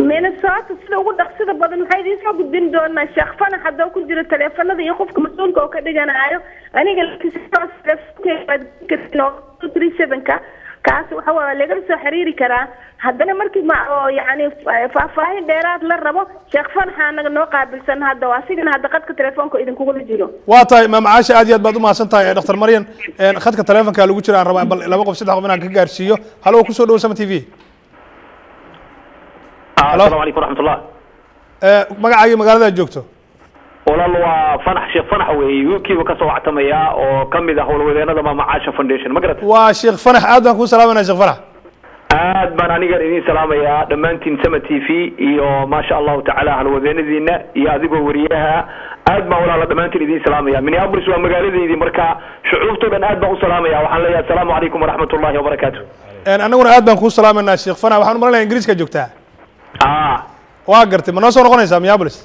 Minnesota sida ugu dhaqsada badan waxay idin soo gudbin doonaa Sheekh Fanax hadda ku jira telefoonada iyo qofka mas'uulka oo ka dhiganayo aniga ka kaas waxa waa laga soo xiriiri karaa haddana markii ma oo yani faahfaahin dheeraad la rabo Sheekh Fanax anaga noo qaabilsan hadda waa sidina hadda qadka telefoonka idin kugu jiro waa tahay maama caasho aad iyo aad baad u mahadsan tahay Dr. Maryan khadka telefoonka lagu jira aan rabaa bal laba qof saddex qof inaan ka gaarsiiyo halo ku soo dhaw Sama TV السلام عليكم ورحمة الله. magacaaga magaalada joogto walaal waa Fanax Sheekh Fanax weey UK ka soo wactamaya oo kamid ah howlwadeenada maama caasho foundation ma garat waa Sheekh Fanax aad baan ku salaamanaa Sheekh Fanax aad baan aniga idin salaamayaa dhammaantiin sama t v iyo maasha allahu tacaala halwadeenadiina iyo adigoo wariyaha aad baan walaala dhammaantiin idin salaamaya minneapolis waa magaaladeydii marka shucuubtoo dhan aad baan u salaamaya waxaan leeyahay asalaamu calaykum waraxmatullahi wabarakaatu annaguna aad baan kuu salaamayna sheekh fana waxaan umaleynaya ingiriiska joogtaa waa gartay ma noo soo noqonaysaa minneapolis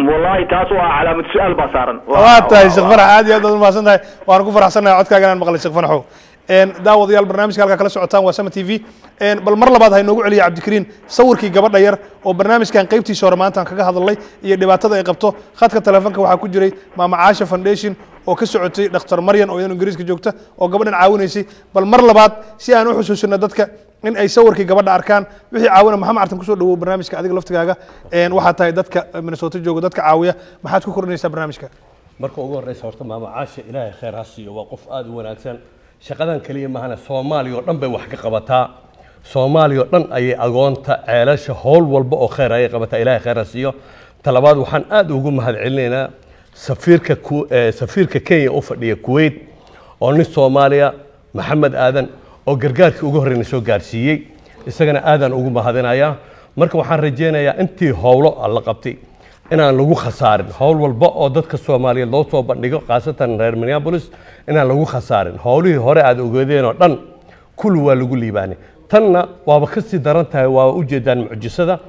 wallahi taas waa calaamad su-aal baa saaran waa tahay sheekh fanax aad iyo aad baad umahadsan tahay waan ku faraxsanahay codkaaga inaan maqlay sheekh fanaxow daawadayaal barnaamijka halkaa kala socotaan waa sama t v bal mar labaad ha inoogu celiya cabdikariin sawirkii gabadha yar oo barnaamijkan qaybtiisa hore maanta aan kaga hadalnay iyo dhibaatada ay qabto khadka telefoonka waxaa ku jiray maama caasha foundation oo ka socotay dhakhtar maryan oo idan ingiriiska joogta oo gabadhan caawinaysay bal mar labaad si aan u xusuusino dadka in ay sawirkii gabadha arkaan wixii caawina maxamed cartan kusoo dhawow barnaamijka adiga laftigaaga waxaa tahay dadka minnesota jooga dadka caawiya maxaad ku kordhinaysaa barnaamijka marka ugu horeysa horta maama caasha ilaahay khayr ha siiyo waa qof aad u wanaagsan shaqadan kaliya maahana Soomaaliya oo dhan bay wax ka qabataa Soomaaliya oo dhan ayay agoonta ceelasha howl walba oo khayr ay qabataa ilaahay khayr ha siiyo talabaad waxaan aad ugu mahadcelinaynaa safiirka Kenya oo fadhiya Kuwait oo nin Soomaaliya Maxamed Aadan oo gargaarkii ugu horreeyay soo gaarsiiyay isagana aadan ugu mahadinayaa marka waxaan rajeynayaa intii howlo la qabtay inaan lagu khasaarin howl walba oo dadka Soomaaliyeed loo soo bandhigo qaasatan reer Minneapolis inaan lagu khasaarin howlihii hore aad ogeedeen oo dhan kul waa lagu liibaanay tanna waaba ka sii daran tahay waa u jeedaan mucjisada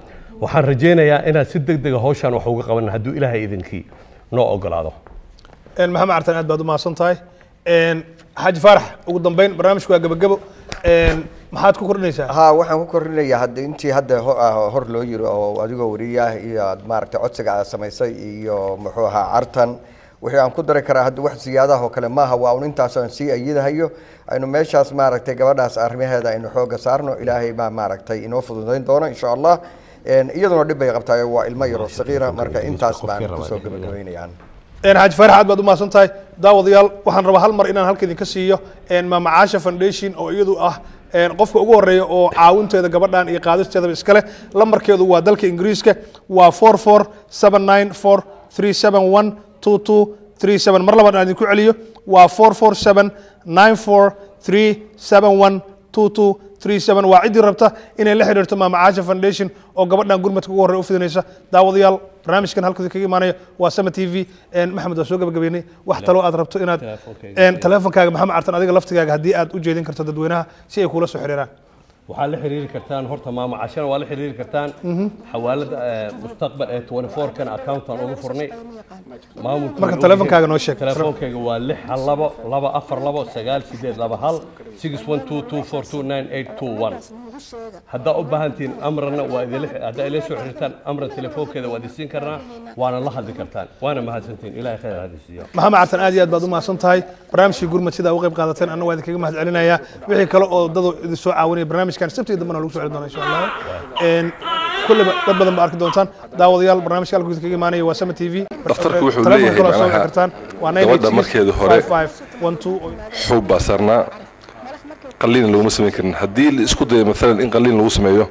waxaan rajeynayaa inaad si degdeg ah hawshan wax uga qaban hadduu ilaahay idinkii noo ogolaado maxamed cartan aad baad u mahadsan tahay xaaji faarax ugu dambeyn barnaamijku waa gabagabo maxaad ku kordhinaysaa ها waxaan ku korinayaa hadda intii hadda hor loo yiri oo adigoo wariyaha iyo maaragtay codsiga aad samaysay iyo muxuu ahaa cartan wixii aan ku dari karaa hadda wax siyaadaha oo kale maaha waa un intaas aan sii ayadahayo aynu meeshaas maaragtay gabadhaas arrimaheeda aynu xooga saarno ilaahay baa maaragtay inoo fududayn doono insha Allah iyaduna dhib bay qabtaa waa ilmo yar oo saqiira marka intaas baan ku soo gabagabeynayaan xaaji faarax aad baad u mahadsan tahay daawadayaal waxaan rabaa hal mar inaan halka idinka siiyo maama caasha foundation oo iyadu ah qofka ugu horeeya oo caawinteeda gabadhan iyo qaadisteedaba iskale lambarkeedu waa dalka ingiriiska waa 447943712237 mar labaad aan idinku celiyo waa 447943712237 waa ciddii rabta inay la xiriirto maama caasha foundation oo gabadhan gurmadka ugu horreeya u fidinaysa daawadayaal barnaamijkan halkooda kaga imaanaya waa sama t v maxamed waa soo gabagabeynay wax taloo aad rabto inaad teleefonkaaga maxamed cartan adiga laftigaaga haddii aad u jeedin karto dadweynaha si ay kula soo xiriiraan waxaa la xiriiri kartaan horta maama cashana waa la xiriiri kartaan xawaalada mustaqbal ee 24 kan account aan ugu furnay maamulka marka teleefonkaaga noo sheeg teleefonkaaga waa 612 haddaa u baahantiin amrana waa idin haddaa ila soo xiriirtaan amra teleefonkeeda waa idin karnaa waana la hadli kartaan waana mahadsantiin ilaahay khayr ha siiyo maxamed cartan aad iyo aad baad u mahadsan tahay barnaamijkii gurmad sida uga qayb qaadateen anna waa idinkaga mahadcelinayaa wixii kale oo dad idin soo caawinaya barnaamijkan sabti dambana lagu soo celin doona insha Allah kulliba dad badan ba arki doontaan daawadayaal barnaamijka halka kaga imaanaya waa sama t v dhakhtarku wuxuu leeyahay gabadha markeeda hore xub basarna qalliin lagu sameyn karin haddii la isku dayo maalan in qalliin lagu sameeyo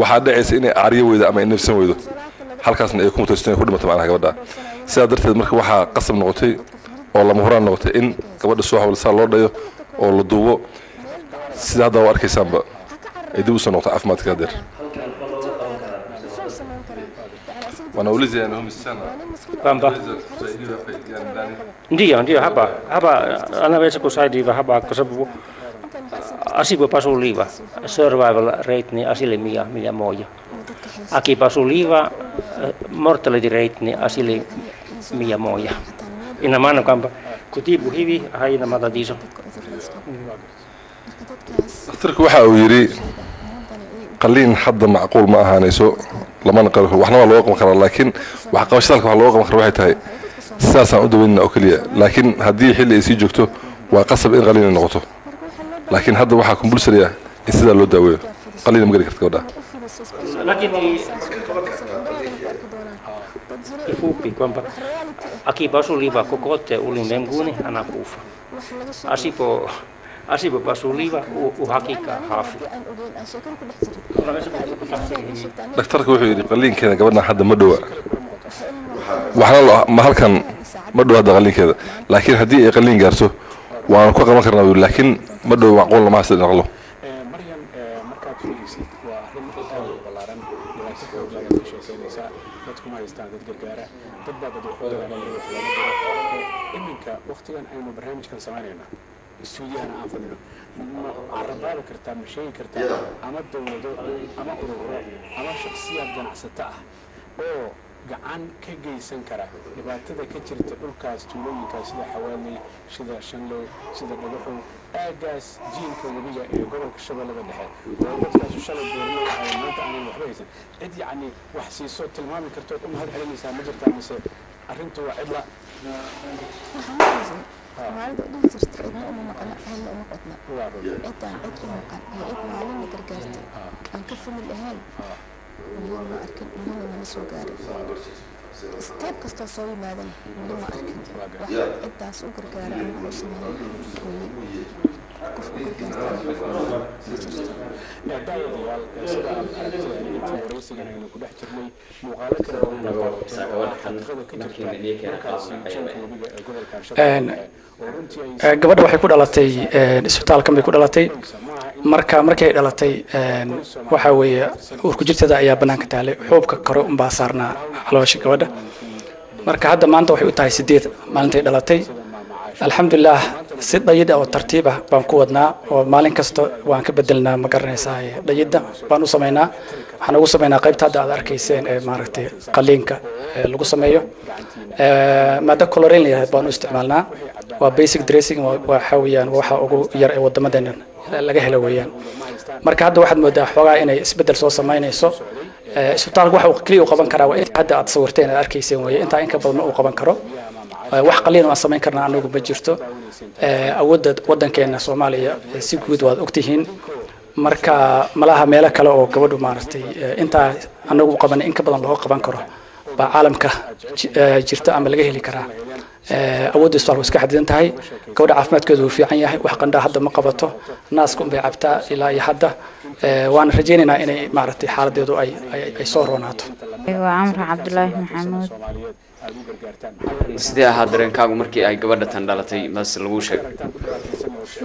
waxaa dhacaysa inay aariyo weydo ama ay nafsan weydo halkaasna ay ku mutaysteen ku dhimato macnaha gabadha sidaa darteed marka waxaa qasab noqotay oo lama huraan noqotay in gabadha soo hawlsaa loo dhayo oo la duubo sida hadda waa arkaysaanba ay dib u soo noqoto caafimaadka hadeer wanauliza yanahumisiana kwamba ndio hapa anaweza kusaidia hapa kwa sababu asipopasuliwa survival rate ni 100%. Akipasuliwa mortality rate ni 100%. Ina maana kwamba kutibu hivi haina matatizo. dhakhtarku waxa uu yiri qalliin hadda macquul ma ahaanayso lamana qaro waxna waa loo qaban karaa laakiin waxa qabashadalka waxa loo qaban karaa waxay tahay sidaasaan u daweynaa oo kaliya laakiin haddii xilli ay sii joogto waa qasab in qalliin noqoto laakiin hadda waxaa compulsory ah in sidaa loo daaweeyo qalliin ma geli karto gabadha lakini kifupi kwamba akipasuliwa kokote ulimwenguni anakufa asipopasuliwa uhakika hafi. dhakhtarku wuxuu yidhi qalliinkeeda gabadhan hadda ma dhowa waxna ma halkan ma dhow hadda qalliinkeeda laakiin haddii ay qalliin gaarto waanu ka qaban karnaa laakiin ma dhow macquul lama haysta dhaqlo dad baa wax iminka waqtigan aynu barnaamijkan samaynayna istuudiyahana aan fadhino carabaabi kartaa ma sheegi kartaa ama dowlado ama ururo ama shakhsiyaad ganacsato ah oo gacan ka geysan kara dhibaatada ka jirta dhulkaas tuulooyinkaas sida xawaaley sida shanley sida dhagaxo aagaas jiinka webiga ee gobolka shabeellada dhexe oo dadkaas shalay beerley ay maanta aanay waxba haysan cid yacni wax siiso tilmaami karto u mahad celinaysaa ma jirtaa mise arrintu waa cidla وعلى ذلك صرت إنه مقلة هلا وقتنا عدة مقلة هي إحنا علينا قرقرتي أنكفل الأهل وهو ما أركن وهو ما نسوا قاري ستيب كستا صوي ماذا وهو ما أركن عدة سوق قرقارة أنا وصلنا gabadha waxay ku dhalatay isbitaalkan bay ku dhalatay markay dhalatay waxa weeye uurku jirtada ayaa banaanka taalay xuubka kore unbaa saarnaa caloosha gabadha marka hadda maanta waxay u tahay 8 maalintay dhalatay alxamdulilah si dhayid oo tartiib ah baan ku wadnaa oo maalin kasta waan ka bedelnaa ma garanaysaa dhayidda baan u sameynaa waxaan ugu sameynaa qaybta hadda aad arkayseen ee maaragtay qaliinka lagu sameeyo maada chlorine yahay baan u isticmaalnaa waa basic dressing waxa weeyaan waxa ugu yar ee wadamadeena laga helo weeyaan marka hadda waxaad moodaa xogaa inay isbedel soo sameynayso isbitaalku waxa uu kaliya u qaban karaa waa inta hadda aad sawirteen aad arkayseen weeye inta in ka badan uu qaban karo wax qaliin oo samayn karna anagu ma jirto awoodda wadankeena Soomaaliya si guud waad ogtihiin marka malaha meelo kale oo gabadhu maartay inta anagu qaban in ka badan loo qaban karo ba caalamka jirta ama laga heli karaa awoodda isbitaalku iska xadidan tahay gabadha caafimaadkeedu uu fiican yahay wax qandha hadda ma qabato naasku bay cabtaa ilaa iyo hadda waan rajaynaynaa inay maartay xaaladeedu ay soo roonaato waa Amr Cabdullaahi Maxamuud sidee ahaa dareenkaagu markii ay gabadha tan dhalatay mas lagu sheegay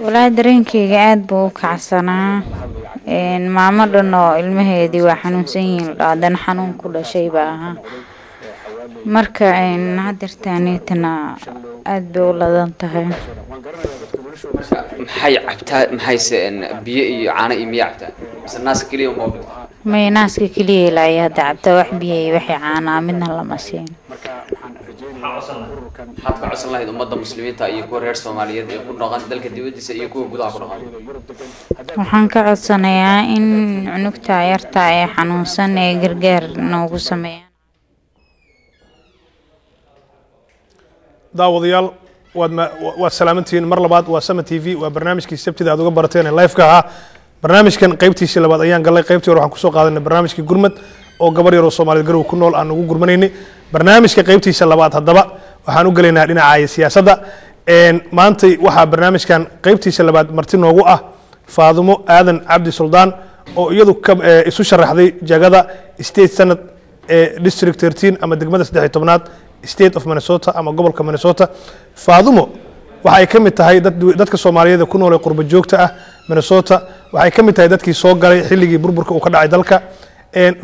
walaa dareenkayga aad buu u kacsanaa maamo dhan oo ilmaheedii waa xanuunsan yihiin dhaadan xanuun ku dhashay baa ahaa marka hadirtaanitana aad bay u ladan tahay maxay cabtaa maxayse biyo iyo caano iyo miya cabtaa mise naaska keliya uma ogta may naaska keliya ilaa iyo hadda cabtaa wax biyo iyo waxay caanaa midna lama siin maxaad ka codsan lahayd ummadda muslimiinta iyo kuwa reer Soomaaliyeed ee ku dhaqan dalka dibadiisa iyo kuwa gudaha ku dhaqan waxaan ka codsanayaa in cunugta yarta ee xanuunsan ee gargaar noogu sameeyaan daawadayaal waad salaamantihiin mar labaad waa Sama TV waa barnaamijkii sabtida aad uga barateen live-ka ahaa barnaamijkan qaybtiisa labaad ayaan galay qaybtii hore waxaan ku soo qaadanay barnaamijkii gurmad oo gabar yar oo Soomaaliyeed garow ku nool aan ugu gurmanaynay barnaamijka qaybtiisa labaad haddaba waxaan u galeynaa dhinaca siyaasadda maanta waxaa barnaamijkan qaybtiisa labaad marti noogu ah Faadumo Aadan Cabdi Suldaan oo iyadu isu sharaxday jagada State Senate ee District 13 ama degmada 13aad State of Minnesota ama gobolka Minnesota Faadumo waxay ka mid tahay dadka Soomaaliyeed ku nool ee qurba joogta ah Minnesota waxay ka mid tahay dadkii soo galay xilligii burburka uu ka dhacay dalka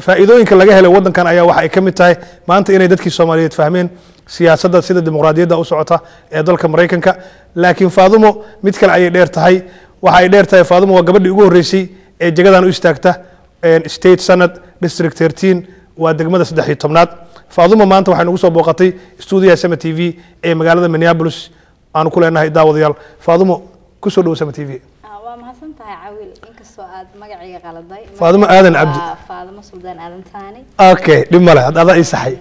faa'iidooyinka laga helay wadankan ayaa waxay ka mid tahay maanta inay dadkii Soomaaliyeed fahmeen siyaasadda sida dimuqraadiyadda u socota ee dalka Mareykanka laakiin Faadumo mid kale ayay dheer tahay waxay dheer tahay Faadumo waa gabadhii ugu horeysay ee jagadan u istaagta State Senate District 13 waa degmada 13aad Faadumo maanta waxay nagu soo booqatay stuudiyaha Sama TV ee magaalada Minneapolis aan ku leenahay daawadayaal Faadumo ku soo dhaw Sama TV waa mahadsantahay Caawil inkastoo aad magacayga qaladay Faadumo Aadan Cabdi Faadumo Suldaan Aadan Taani okay dhimale hada ay saxay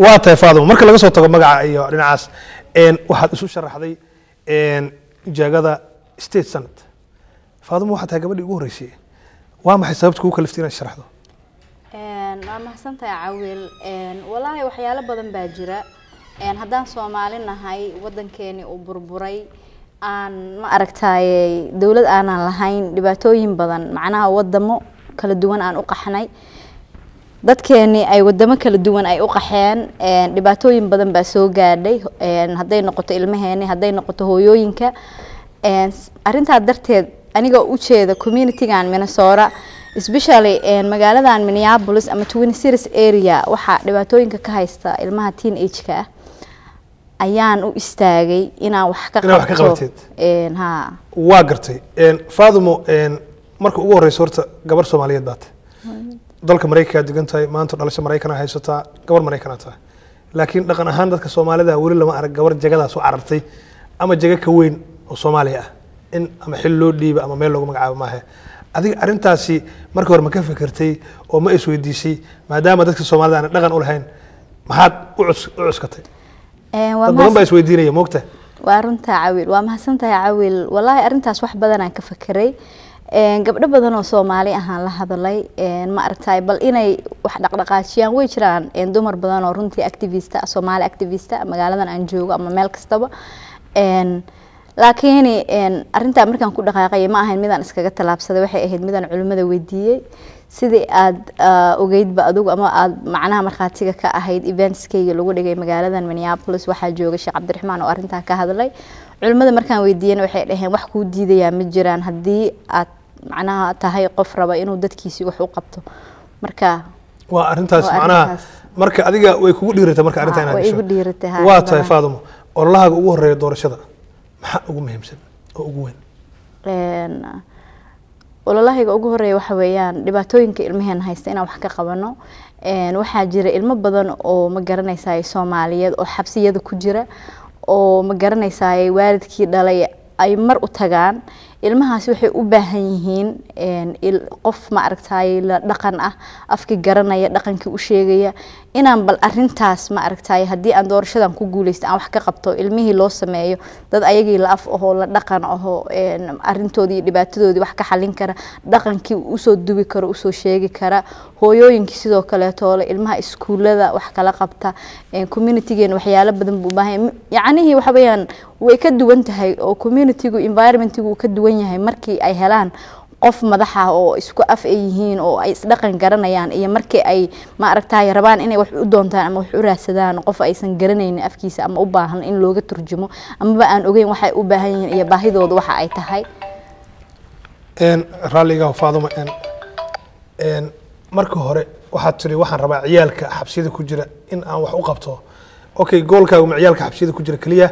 waa tahay Faadumo marka laga soo tago magaca iyo dhinacaas waxaad isu sharaxday jagada State Senate Faadumo waxaad tahay gabadhii ugu horeysay waa maxay sababta kugu kaliftay inaad sharaxdo waa mahadsantahay Caawil walaahi waxyaalo badan baa jira haddaan Soomaali nahay wadankeeni uu burburay aan ma aragtay dawlad aanan lahayn dhibaatooyin badan macnaha wadamo kala duwan aan u qaxnay dadkeeni ay wadamo kala duwan ay u qaxeen dhibaatooyin badan baa soo gaadhay haday noqoto ilmaheeni haday noqoto hooyooyinka arinta darteed aniga u jeeda community-gan Minnesota especially magaaladan Minneapolis ama Twin Cities area waxaa dhibaatooyinka ka haysta ilmaha teenage-ka ayaan u istaagay inaan wax ka qabto ha waa gartay Faadumo marka ugu horeyso horta gabar Soomaaliyeed baad dalka Mareykanka degan tahay maanta dhalasho Mareykan haysataa gabar Mareykan tahay laakiin dhaqan ahaan dadka Soomaalida wali lama arag gabar jagadaas u carartay ama jaga ka weyn oo Soomaaliya ah in ama xil loo dhiibo ama meel lagu magacaabo maaha adiga arintaasi markii hore ma ka fikirtay oo ma isweydiisay maadaama dadka Soomaalida aan dhaqan u lahayn maxaad u cuskatay badan baa isweydiinaya moogta waa runta Caawil waa mahadsantahay Caawil wallahi arintaas wax badan aan ka fikiray gabdho badan oo Soomaali ahaan la hadalay ma aragtay bal inay wax dhaqdhaqaajiyaan way jiraan dumar badan oo runtii activist Soomaali activist magaaladan aan joogo ama meel kastaba laakiin arinta markaan ku dhaqaaqay ma ahayn midaan iskaga talaabsaday waxay ahayd midaan culimada weydiiyay sidii aad ogeydba adigu ama aad macnaha marxaatiga ka ahayd eventskayga lagu dhigay magaaladan Minneapolis waxa jooga Sheekh Cabdiraxmaan oo arinta ka hadlay culimada markaan weydiiyay waxay dhaheen wax ku diidaya ma jiraan hadii aad macnaha tahay qof raba inuu dadkiisa wax u qabto marka waa arintaas macnaha marka adiga way kugu dhiiratay marka arinta inaad way igu dhiiratay waa tahay Faadumo ololaha ugu horeeya doorashada maxaa ugu muhiimsan oo ugu weyn ololahayga ugu horeeya waxa weeyaan dhibaatooyinka ilmaheena haysta inaan wax ka qabano waxaa jira ilmo badan oo ma garanaysaa Soomaaliyeed oo xabsiyada ku jira oo ma garanaysaa waalidkii dhalay ay mar u tagaan ilmahaas waxay u baahan yihiin qof ma aragtay la dhaqan ah afki garanaya dhaqankii u sheegaya inaan bal arintaas ma aragtay hadii aan doorashadan ku guuleystay aan wax ka qabto ilmihii loo sameeyo dad ayagii la af oo la dhaqan oo arintoodii dhibaatadoodii wax ka xalin kara dhaqankii u soo dubi karo u soo sheegi kara hooyooyinkii sidoo kale toole ilmaha iskuulada wax kala qabta community-geena waxyaalo badan buu baahan yacni waxa weeyaan way ka duwan tahay oo community-gu environment-gu ka duwan yahay markii ay helaan qof madaxa oo isku af ay yihiin oo ay isdhaqan garanayaan iyo markii ay ma aragtay rabaan inay wax u doontaan ama wax u raadsadaan qof aysan garanaynin afkiisa ama u baahan in looga turjumo ama aan ogeyn waxa ay u baahan yihiin iyo baahidooda waxa ay tahay raaliga Faadumo marka hore waxaad tiri waxaan rabaa ciyaalka xabsiyada ku jira in aan wax u qabto okay goolkaagu ma ciyaalka xabsiyada ku jira kaliya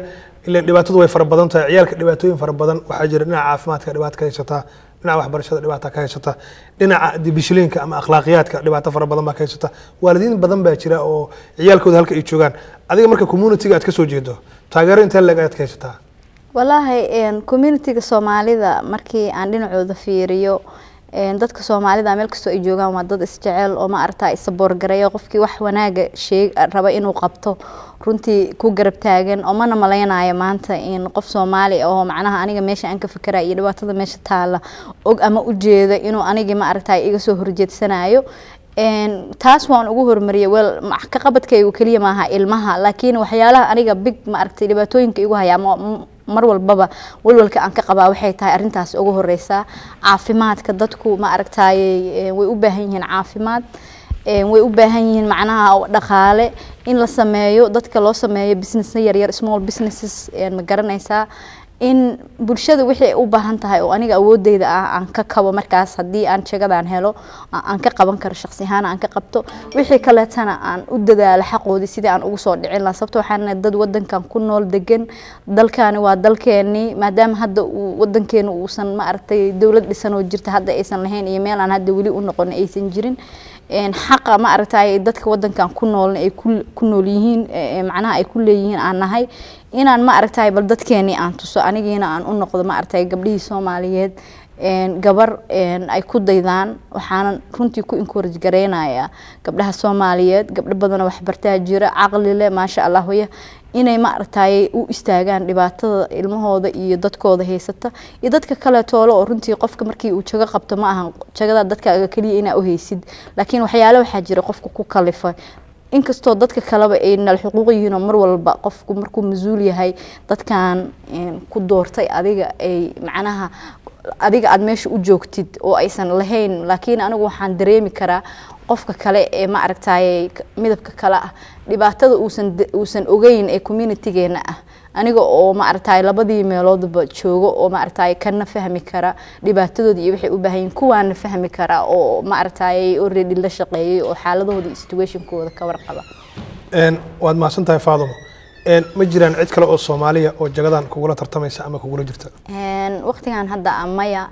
ilaa dhibaatadu way fara badan tahay ciyaalka dhibaatooyin fara badan waxa jira dhinaca caafimaadka dhibaato ka haysata dhinaca waxbarashada dhibaato ka haysata dhinaca dibishiliinka ama akhlaaqiyadka dhibaato fara badan baa ka haysata waalidiin badan baa jira oo ciyaalkooda halka ay joogaan adiga marka community-ga aad ka soo jeedo taageero inta laga aad ka haysataa wallahi community-ga Soomaalida markii aan dhinacooda fiiriyo dadka Soomaalida meel kasta ay joogaan waa dad isjecel oo ma aragtay isaboor gareeyo qofkii wax wanaaga raba inuu qabto runtii ku garab taagan oo mana maleynaayo maanta in qof Soomaali oo macnaha aniga meesha aan ka fikirayo iyo dhibaatada meesha taala og ama u jeeda inuu aniga ma aragtay iga soo horjeedsanayo taas waan ugu hormariyay wal ka qabadkaygu kaliya maaha ilmaha laakiin waxyaalaha aniga big ma aragtay dhibaatooyinka igu haya mar walbaba walwalka aan ka qabaa waxay tahay arintaas ugu horeysa caafimaadka dadku ma aragtay way u baahan yihiin caafimaad way u baahan yihiin macnaha dhaqaale in la sameeyo dadka loo sameeyo business yar yar small businesses ma garanaysaa in bulshada wixii u baahan tahay oo aniga awoodeyda aan ka kabo markaas hadii aan jagadan helo aan ka qaban karo shakhsi ahaan aan ka qabto wixii kale tana aan u dadaalo xaqoodii sidii aan ugu soo dhicin la sabto waxaan dad wadankan ku nool degan dalkaani waa dalkeeni maadaama hadda wadankeenu uusan ma aragtay dawlad dhisan oo jirta hadda aysan lahayn iyo meel aan hadda wali u noqon aysan jirin xaqa ma aragtay dadka wadankan ku nool ay ku nool yihiin macnaha ay ku leeyihiin aan nahay inaan ma aragtay bal dadkeeni aan tuso anigiina aan u noqdo ma aragtay gabdhihii Soomaaliyeed gabar ay ku daydaan waxaan runtii ku encourage gareynaya gabdhaha Soomaaliyeed gabdho badan oo wax bartaa jira aqli leh ma sha Allah waya inay ma aragtay u istaagaan dhibaatada ilmahooda iyo dadkooda haysata iyo dadka kale toolo oo runtii qofka markii uu jaga qabto ma ahan jagada dadka kaliya inaa u haysid laakiin waxyaalo waxa jira qofka ku kalifa inkastoo dadka kaleba ay nal xuquuq yihiin mar walba qofku markuu masuul yahay dadkan ku doortay adiga ay macnaha adiga aad meesha u joogtid oo aysan lahayn laakiin anigu waxaan dareemi karaa qofka kale ee ma aragtay midabka kale ah dhibaatada uusan ogeyn ee community-geena ah aniga oo ma aragtay labadii meeloodba joogo oo ma aragtay kana fahmi kara dhibaatadooda iyo wixii u baahan kuwaana fahmi kara oo ma aragtay already la shaqeeyay oo xaaladooda iyo situation-kooda ka warqaba waad mahadsantahay Faadumo ma jiraan cid kale oo Soomaaliya oo jagadan kugula tartamaysa ama kugula jirta waqtigan hadda amaya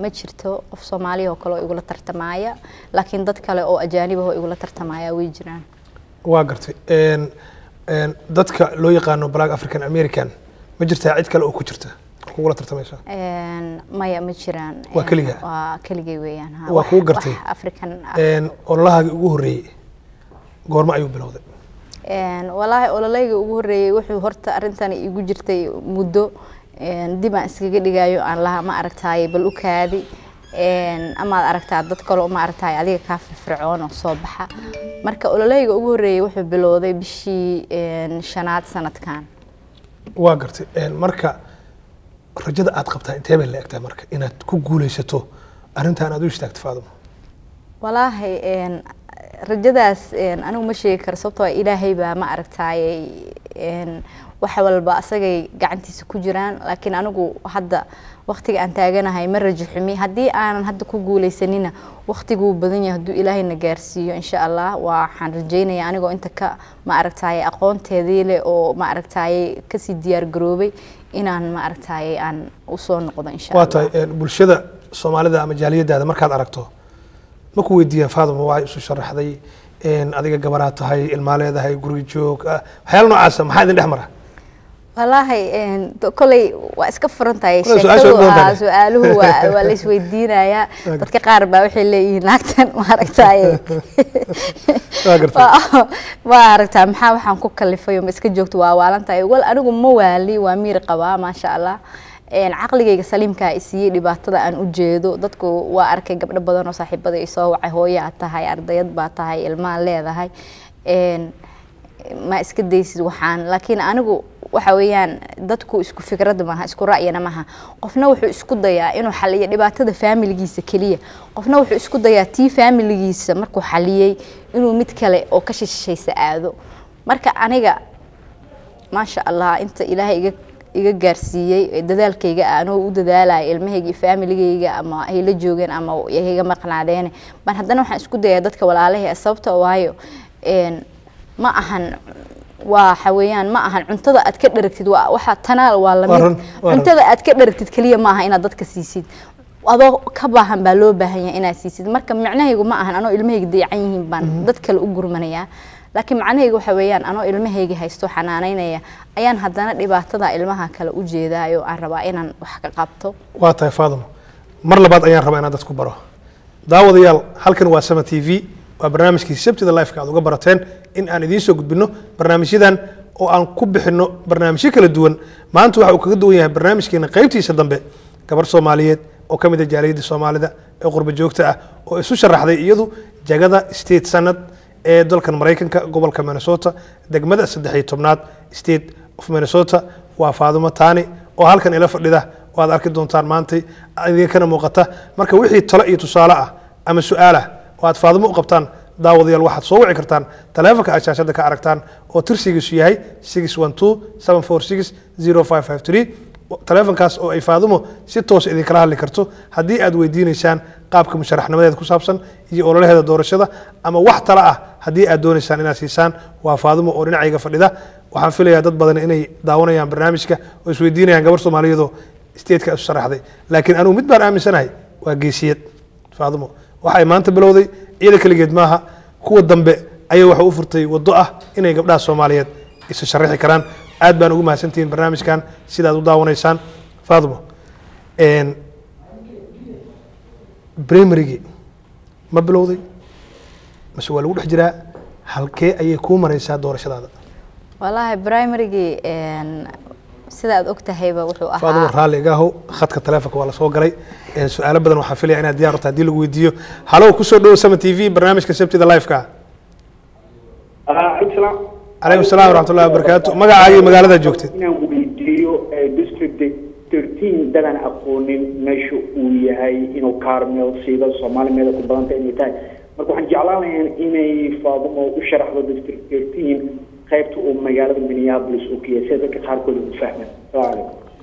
ma jirto qof Soomaaliya oo kale oo igula tartamaya laakiin dad kale oo ajaanib ah oo igula tartamaya way jiraan waa gartay dadka loo yaqaano Black African American ma jirtaa cid kale oo ku jirta kugula tartamaysa maya ma jiraan waa keligay weeyaan waa ku gartay African ololaha ugu horeeyay goorma ayuu bilowday والله ololeyga ugu horeeyay wuxuu horta arintan igu jirtay muddo dib aan iskaga dhigayo aan laha ma aragtay bal u kaadi ama aragtaa dad kale oo ma aragtay adiga ka firfircoon oo soo baxa marka ololeyga ugu horeeyay wuxuu bilowday bishii shanaad sanadkan waa gartay marka rajada aad qabtaa intee bay leegtaa marka inaad ku guuleysato arintan aad u istaagto Faadumo والله rajadaas anigu ma sheegi karo sababtoo ilaahay baa ma aragtay waxa walba asagay gacantiisa ku jiraan laakiin anigu hadda waqtiga aan taaganahay ma rajo xumi hadii aanan hadda ku guuleysanina waqtigu badan yahay haduu ilaahayna gaarsiiyo insha Allah waxaan rajaynayaa anigoo inta ka ma aragtay aqoonteedii leh oo ma aragtay ka sii diyaar garoobay inaan ma aragtay aan u soo noqdo insha Allah waata bulshada Soomaalida ama jaaliyadaada markaad aragto ma ku weydiiyeen Faadumo waa isu sharaxday adiga gabaraad tahay ilma leedahay guri joog waxyaalo noocaas maxaa idin dhex mara والله كلي واسك فرنتاي سؤاله ولا isweydiinaya dadka qaar baa waxay leeyihiin naagtan ma aragtay ma aragtay maxaa waxaan ku kalifayo ma iska joogto waa waalantahay wal anigu ma waali waa miir qabaa ma sha Allah caqligayga saliimka isii dhibaatada aan u jeedo dadku waa arkay gabdho badan oo saaxiibada ay soo wacay hooyo tahay ardayad baa tahay ilma leedahay ma iska daysid waxaan laakiin anigu waxa weeyaan dadku isku fikrad ma aha isku raayana ma aha qofna wuxuu isku dayaa inuu xaliyo dhibaatada family-giisa kaliya qofna wuxuu isku dayaa tii family-giisa markuu xaliyay inuu mid kale oo ka shisheeysa aado marka aniga ma sha Allah inta ilaahay iga gaarsiiyay dadaalkayga aan u dadaalay ilmahayga family-gayga ama ay la joogeen ama iyaga maqnaadeen baan haddana waxaan isku dayaa dadka walaalahay sababta waayo ma ahan waxa weeyaan ma ahan cuntada aad ka dharagtid waxa tanaal waa la mid cuntada aad ka dharagtid kaliya ma aha inaad dadka siisid adoo ka baahan baa loo baahan yahay inaad siisid marka macnaheedu ma ahan anoo ilmahayga deecan yihiin baan dad kale u gurmanaya laakiin macnaheedu waxa weeyaan anoo ilmahayga haysto xanaaneynaya ayaan haddana dhibaatada ilmaha kale u jeedaayo aan rabaa inaan wax ka qabto waa tahay Faadumo mar labaad ayaan rabaa inaan dadku baro daawadayaal halkan waa Sama TV waa barnaamijkii Sabtida Live-ka aad uga barateen in aan idiin soo gudbino barnaamijyadan oo aan ku bixino barnaamijyo kala duwan maanta waxa uu kaga duwan yahay barnaamijkeena qaybtiisa dambe gabar Soomaaliyeed oo kamid ah jaaliyada Soomaalida ee qurba joogta ah oo isu sharaxday iyadu jagada state sanad ee dalkan Mareykanka gobolka Minnesota degmada 13aad state of Minnesota waa Faadumo Taani oo halkan ila fadhida waad arki doontaan maanta idin kana muuqata marka wixii talo iyo tusaale ah ama su'aal ah waad Faadumo u qabtaan daawadayaal waxaad soo wici kartaan taleefanka aashashada ka aragtaan oo tirsigiisu yahay 612-746-0553 taleefankaas oo ay Faadumo si toos idin kala hadli karto haddii aad weydiinaysaan qaabka musharaxnimadeeda ku saabsan iyo ololaheeda doorashada ama wax tala ah haddii aad doonaysaan inaad siisaan waa Faadumo oo dhinacayga fadhida waxaan filayaa dad badan inay daawanayaan barnaamijka oo isweydiinayaan gabar Soomaaliyeed oo state-ka isu sharaxday laakiin anigu mid baan aaminsanahay waa geesiyad Faadumo waxay maanta bilowday iyada kaligeed maaha kuwa dambe ayay waxa u furtay wado ah inay gabdhaha Soomaaliyeed isu sharaxi karaan aad baan ugu mahadsantihiin barnaamijkan sidaad u daawanaysaan Faadumo primary ma bilowday mas waa lagu dhex jiraa halkee ayay ku maraysaa doorashadaada wallahi primary sida aad ogtahayba wuxuu ahaa Faadumo raaligaho khadka taleefanka waa la soo galay su'aalo badan waxa filayaa inaad diyaar u tahay hadii lagu weydiiyo halo ku soo dhaw Sama TV barnaamijka Sabtida Live-ka عليكم السلام ورحمة الله وبركاته ما قاعد مقالة جوكتي district 13 دلنا أقولين مشوا وياي إنه كارميل سيدا الصومالي ماذا كبرانت إني تاي marka waxaan jeclaan lahayn inay Faadumo u sharaxdo district 13 qaybta uu magaalada Minneapolis uu ka yahay dadka qaarkood u fahmaan.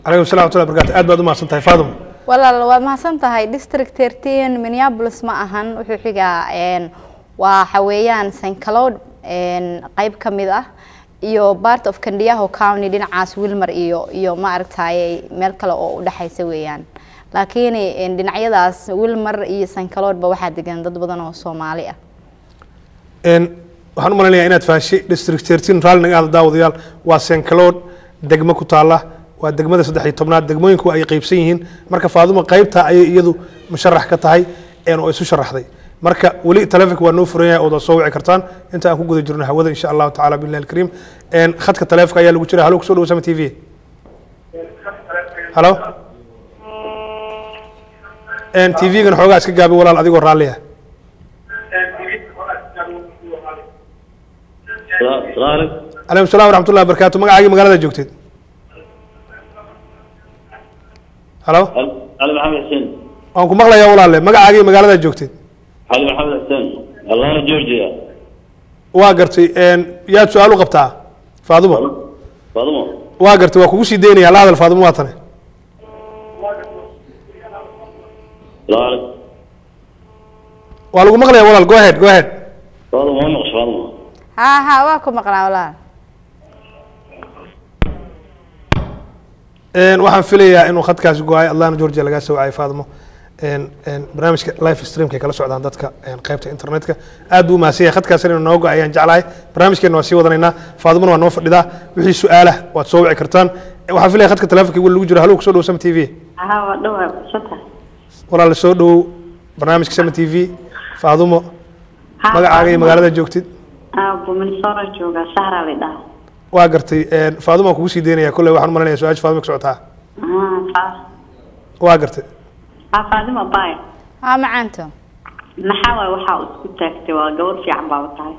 Alaykum salaam wa rahmatullahi aad baad u mahadsan tahay Faadumo. walaal waad mahadsan tahay district 13 Minneapolis ma ahan wuxuu xigaa waa xaweeyaan St. Cloud qayb kamid ah iyo part of Candiaho County dhinacaas Wilmer iyo ma aragtay meel kale oo u dhaxaysa weeyaan laakiin dhinacyadaas Wilmer iyo St. Cloud ba waxa degan dad badan oo Soomaali ah waxaan u maleynayaa inaad faashay district 13 raalliga ah daawadayaal waa St. Cloud degmo ku taala waa degmada 13aad degmooyinku ay qaybsan yihiin marka Faadumo qaybta ay iyadu musharax ka tahay oo isu sharaxday marka wali telefoonka waa noo furan yahay oo soo wici kartaan inta aan ku guda jirno hawada insha Allah ta'ala billahi kareem khadka telefoonka ayaa lagu jiraa halo ku soo dhaw Sama TV halo TV-gan xoogaa iska gaabi walaal adigoo raalli ah alaykum salaam wa rahmatullahi wa barakatuh magacaaga magaalada joogtid halo علي محمد حسين waan ku maqlayaa walaale magacaaga iyo magaalada joogtid علي محمد حسين الله جورجيا waa gartay yaad su'aal u qabtaa Faadumo waa gartay waa kugu sii deynaya la hadal Faadumo waa tane waa lagu maqlayaa walaal go ahead Faadumo ma naqsh Faadumo ha waa ku maqlaa walaal waxaan filayaa inuu khadkaas go'ay Allahna Georgia laga soo wacay Faadumo barnaamijka live streamka kala socdaan dadka qaybta internetka aad buu maasiyay khadkaas inuu noo go'ayaan jeclahay barnaamijkeena waa sii wadanaynaa Faadumo waa noo fadhidaa wixii su'aalaha waad soo wici kartaan waxaan filayaa khadka telefoonka lagu jiro halo ku soo dhaw Sama TV waa dhaw sota walaal soo dhaw barnaamijka Sama TV Faadumo magacaaga iyo magaalada joogtid Minnesota jooga Sahra Wada waa gartay Faadumo kugu sii deynaya kulay waxaan maleynayaa su'aasha Faadumo ka socotaa waa gartay Faadumo baay macaanto maxaa waxa uu isku taagtay waa gabadh fiican baa tahay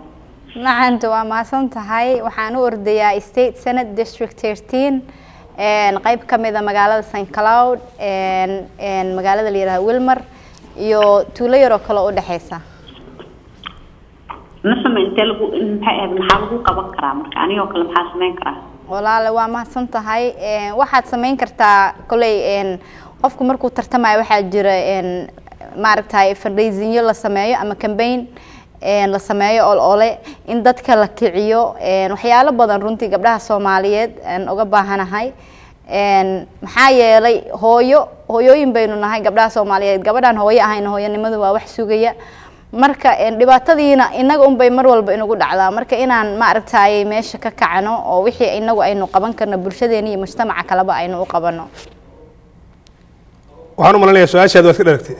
macaanto waa maasan tahay waxaan u ordayaa State Senate District 13 qayb kamid ah magaalada St. Cloud magaalada la yiraahdo Wilmer iyo tuulo yar oo kale u dhaxaysa nasama inta lagu maxaa lagu qaban karaa marka anigoo kale maxaa sameyn karaa walaal waa mahadsan tahay waxaad sameyn kartaa kulay qofku markuu tartamayo waxa jira maaragtay fundraising la sameeyo ama campaign la sameeyo ole in dadka la kiciyo waxyaalo badan runtii gabdhaha Soomaaliyeed uga baahanahay maxaa yeelay hooyooyin baynu nahay gabdhaha Soomaaliyeed gabadhan hooyo ahayn hooyanimadu waa wax sugaya marka dhibaatadiina inaga bay mar walba inagu dhacdaa marka inaan ma aragtay meesha ka kacano oo wixii inagu aynu qaban karno bulshadeena iyo mujtamaca kaleba aynu u qabano waxaan u maleynayaa su'aashaad waad ka dharagtay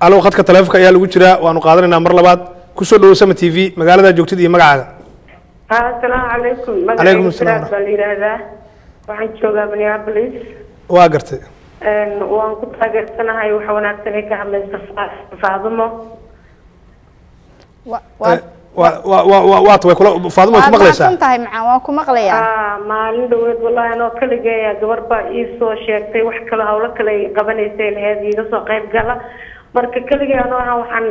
alo khadka telefoonka ayaa lagu jiraa waanu qaadanaynaa mar labaad ku soo dhaw Sama TV magaalada joogtid iyo magacaaga assalaamu calaykum alaykum salaam waxaan joogaa Minneapolis waa gartay waan ku taageersanahay waxa wanaagsan ee ka hadlaysa Faadumo waa kula Faadumo ku maqlaysaa tahay macaan waan ku maqlayaa maalin dhaweed wallahi anoo kaligeeya gabar baa ii soo sheegtay wax kale hawlo kale qabanaysay lahayd iga soo qayb gala marka kaligeeya anoo waxaan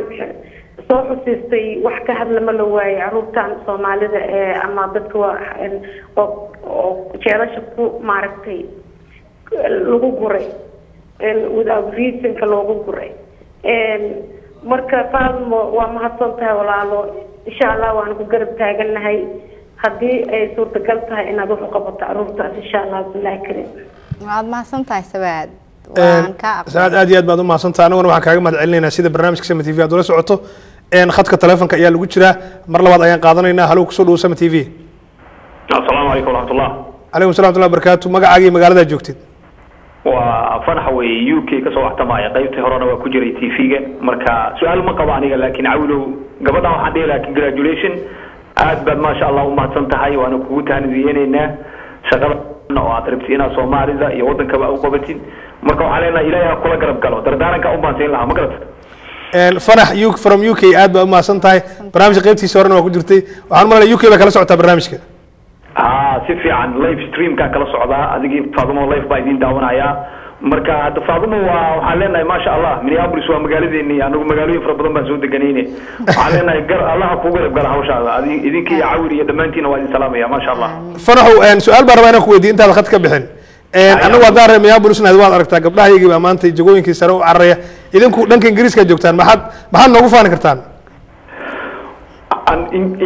soo xusiistay wax ka hadla ma la waayay carruurtan Soomaalida ama dadka oo jeelasha ku maaragtay lagu guray without reason ka loogu guray marka Faadumo waa mahadsan tahay walaalo insha Allah waan ku garab taaganahay haddii ay suurtagal tahay inaad wax u qabato carruurtaas insha Allah billahi kareem waad mahadsan tahay Sabaad saad aad iyo aad baad u mahadsantahay anaguna waxaan kaaga mahad celinaynaa sida barnaamijka Sama TV aad ula socoto khadka telefoonka ayaa lagu jiraa mar labaad ayaan qaadanaynaa halo ku soo dhaw Sama TV assalaamu calaykum waraxmatullah alaykum salaam wa barakatuh magacaaga iyo magaalada joogtid waa faraxa way UK ka soo waxtamaya qaybtii horena waa ku jiray TV-ga marka su'aal ma qabo aniga laakiin cawlow gabadhan waxaan dhihi lahaa congratulation aad baad ma sha Allah u mahadsan tahay waana kugu tahniyeenaynaa shaqada oo aad rabtay inaad Soomaalida iyo wadankaba u qabatid marka waxaan leenahay Ilaahay kula garab galo dardaaranka u baahan lahaa ma garad farax from UK aad baad u mahadsan tahay barnaamijka qaybtiisa horena waa ku jirtay waxaan maleeyahay UK ba kala socotaa barnaamijka si fiican live stream ka kala socdaa adigii Faadumo live baa idin daawanaya marka hadda Faadimo waxaan leenahay ma sha Allah Minneapolis waa magaaladeennii anagu magaalooyin fara badan baan soo deganayne waxaan leenahay gar Allah ku garab gala hawshaada idinka iyo caawir iyo dhamaantiina waa idin salaamaya ma sha Allah faraxu su'aal baan rabaa inaan ku weydiiyo intaad khad ka bixin anagu haddaan reer Minneapolis waad aragtaa gabdhahaygii baa maanta jagooyinkii sare u cararaya idinku dhanka Ingiriiska joogtaan maxaad noogu faani kartaan